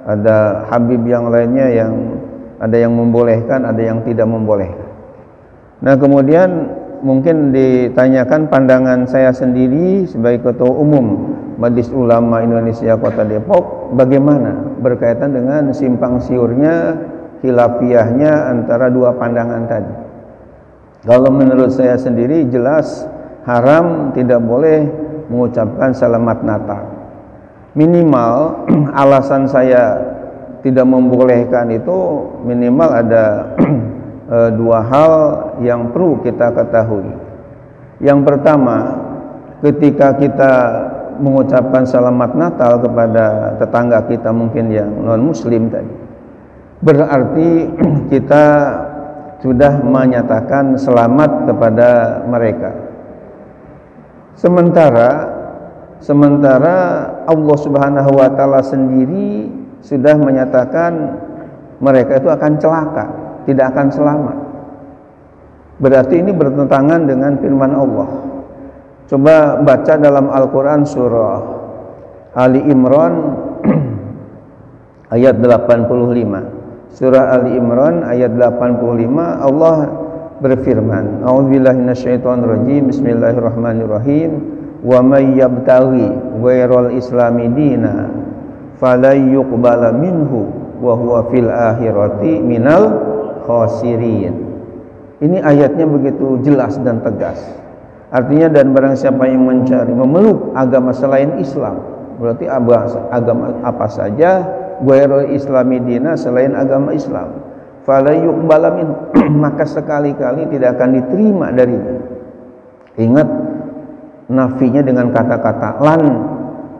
ada Habib yang lainnya yang ada yang membolehkan, ada yang tidak membolehkan. Nah, kemudian mungkin ditanyakan pandangan saya sendiri sebagai Ketua Umum Majelis Ulama Indonesia Kota Depok, bagaimana berkaitan dengan simpang siurnya, khilafiyahnya antara dua pandangan tadi. Kalau menurut saya sendiri jelas haram, tidak boleh mengucapkan selamat Natal. Minimal alasan saya tidak membolehkan itu minimal ada 2 hal yang perlu kita ketahui. Yang pertama, ketika kita mengucapkan selamat Natal kepada tetangga kita mungkin yang non muslim tadi, berarti kita sudah menyatakan selamat kepada mereka. Sementara Allah Subhanahu wa taala sendiri sudah menyatakan mereka itu akan celaka, tidak akan selamat. Berarti ini bertentangan dengan firman Allah. Coba baca dalam Al-Quran surah Ali Imran ayat 85. Surah Ali Imran ayat 85, Allah berfirman, A'udzubillahi minasyaitonirrajim, Bismillahirrahmanirrahim, wa may yabtaghi ghairal islami dina falay yuqbala minhu wa huwa fil akhirati minal khasirin. Ini ayatnya begitu jelas dan tegas. Artinya, dan barang siapa yang memeluk agama selain Islam, berarti agama apa saja, ghairul islami dina, selain agama Islam, fala yuqbala min, maka sekali-kali tidak akan diterima darinya. Ingat nafinya dengan kata-kata lan,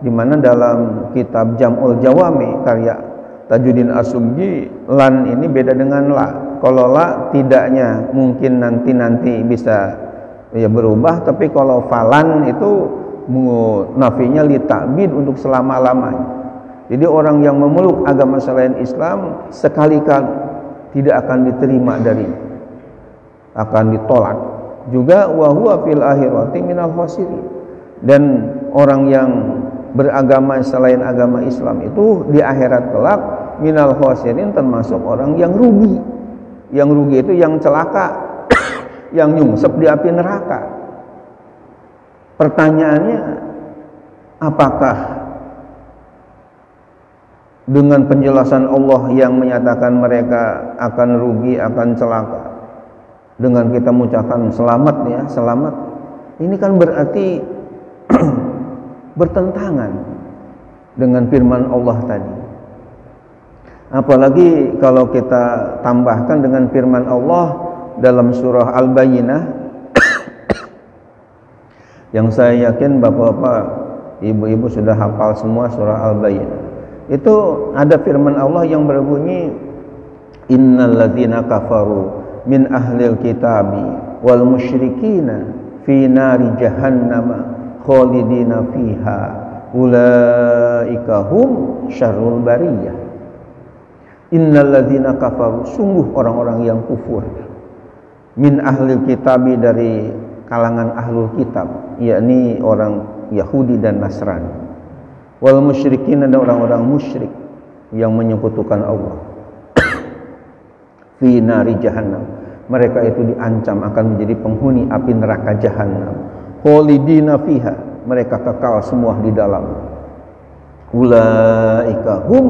di mana dalam kitab Jam'ul Jawami karya Tajuddin As-Subki, lan ini beda dengan la. Kalau la tidaknya mungkin nanti bisa ya berubah, tapi kalau falan itu nafinya li ta'bid, untuk selama-lamanya. Jadi orang yang memeluk agama selain Islam sekali-kali tidak akan diterima darinya, akan ditolak. Juga wa huwa fil akhirati minal khasirin. Dan orang yang beragama selain agama Islam itu di akhirat kelak minal khasirin, termasuk orang yang rugi. Yang rugi itu yang celaka, yang nyungsep di api neraka. Pertanyaannya, apakah dengan penjelasan Allah yang menyatakan mereka akan rugi, akan celaka, dengan kita mengucapkan selamat ya, selamat, ini kan berarti bertentangan dengan firman Allah tadi. Apalagi kalau kita tambahkan dengan firman Allah dalam surah Al-Bayyinah yang saya yakin bapak-bapak, ibu-ibu sudah hafal semua surah Al-Bayyinah. Itu ada firman Allah yang berbunyi, innal ladzina kafaru min ahlil kitabi wal musyrikina fi nari jahannama khalidina fiha ulaika hum syarrul bariyah. Innal ladzina kafaru, sungguh orang-orang yang kufur, min ahlil kitabi, dari kalangan ahlul kitab, yakni orang Yahudi dan Nasrani, wal musyrikin, dan orang-orang musyrik yang menyekutukan Allah, fi nari jahannam, mereka itu diancam akan menjadi penghuni api neraka jahannam, khalidina fiha, mereka kekal semua di dalam, ulaika hum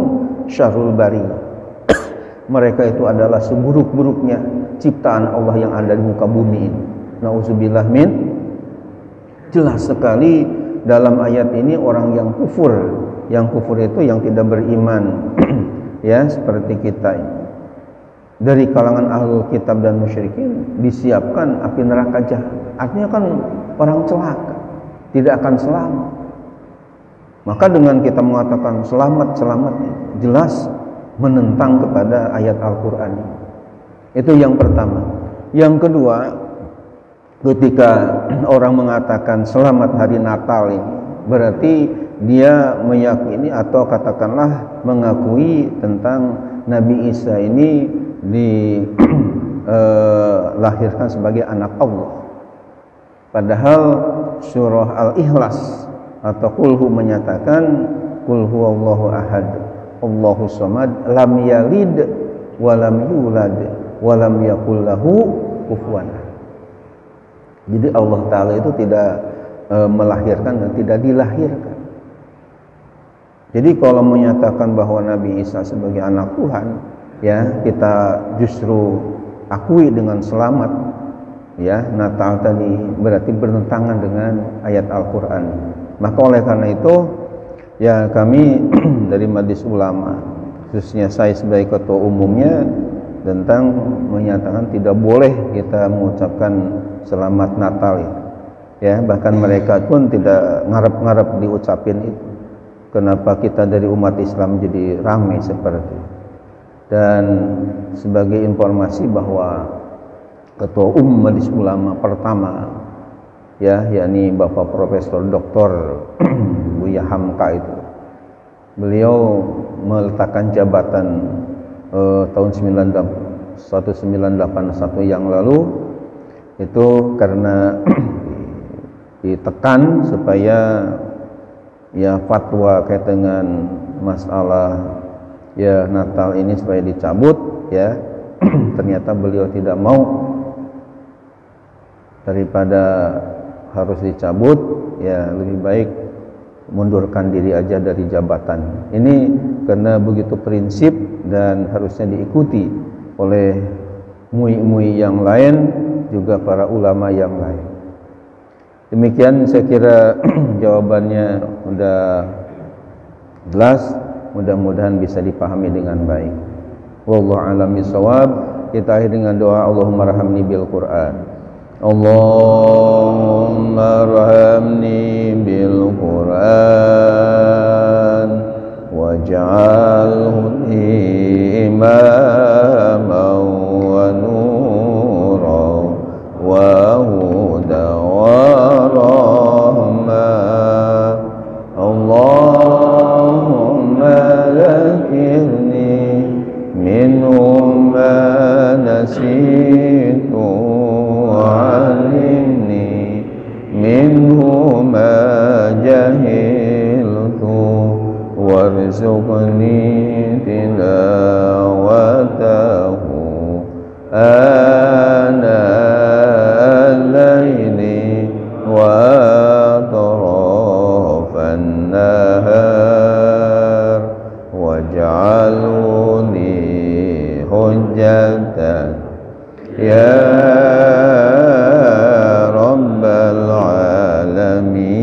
syarrul bariyah, mereka itu adalah seburuk-buruknya ciptaan Allah yang ada di muka bumi ini. Nauzubillah min. Jelas sekali dalam ayat ini orang yang kufur itu yang tidak beriman ya, seperti kita ini, dari kalangan ahlul kitab dan musyrikin disiapkan api neraka jahanam. Artinya kan orang celaka, tidak akan selamat. Maka dengan kita mengatakan selamat jelas menentang kepada ayat Al-Qur'an. Itu yang pertama. Yang kedua, ketika orang mengatakan selamat hari Natal ini, berarti dia meyakini atau katakanlah mengakui tentang Nabi Isa ini dilahirkan sebagai anak Allah. Padahal surah Al-Ikhlas atau Qulhu menyatakan Qul huwallahu ahad, Allahu samad, lam yalid wa lam yulad wa lam yakul lahu kufuwan ahad. Jadi Allah Ta'ala itu tidak melahirkan dan tidak dilahirkan. Jadi kalau menyatakan bahwa Nabi Isa sebagai anak Tuhan, ya kita justru akui dengan selamat, ya Natal tadi berarti bertentangan dengan ayat Al-Quran. Maka oleh karena itu, ya kami dari Majelis Ulama, khususnya saya sebagai ketua umumnya, tentang menyatakan tidak boleh kita mengucapkan selamat Natal ya, bahkan mereka pun tidak ngarep-ngarep diucapin itu. Kenapa kita dari umat Islam jadi ramai seperti itu? Dan sebagai informasi bahwa ketua umum Majelis Ulama pertama ya, yakni Bapak Profesor Dr. Buya Hamka itu, beliau meletakkan jabatan tahun 1981 yang lalu itu karena ditekan supaya ya fatwa kait dengan masalah ya Natal ini supaya dicabut ya. Ternyata beliau tidak mau, daripada harus dicabut ya lebih baik mundurkan diri aja dari jabatan ini, karena begitu prinsip dan harusnya diikuti oleh MUI yang lain, juga para ulama yang lain. Demikian saya kira jawabannya sudah jelas, mudah-mudahan bisa dipahami dengan baik. Wallahu a'lam bishawab. Kita akhiri dengan doa, Allahumma rahamni bil Qur'an. Allahumma rahamni bil Qur'an waj'alhu imaman wa nuran wa hudan wa rahmah. Allahumma zakirni minhu ma nasitu علمني منه ما جهلت وارزقني تلاوته آناء الليل وأطراف النهار واجعله لي حجة ya rabbal alamin.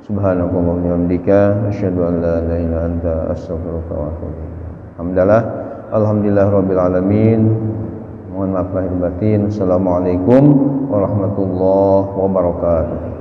Subhanakallahumma wa bihamdika asyhadu an la ilaha illa anta astaghfiruka wa atubu ilaik. Alhamdulillah rabbil alamin. Mohon maaf lahir batin. Assalamualaikum warahmatullahi wabarakatuh.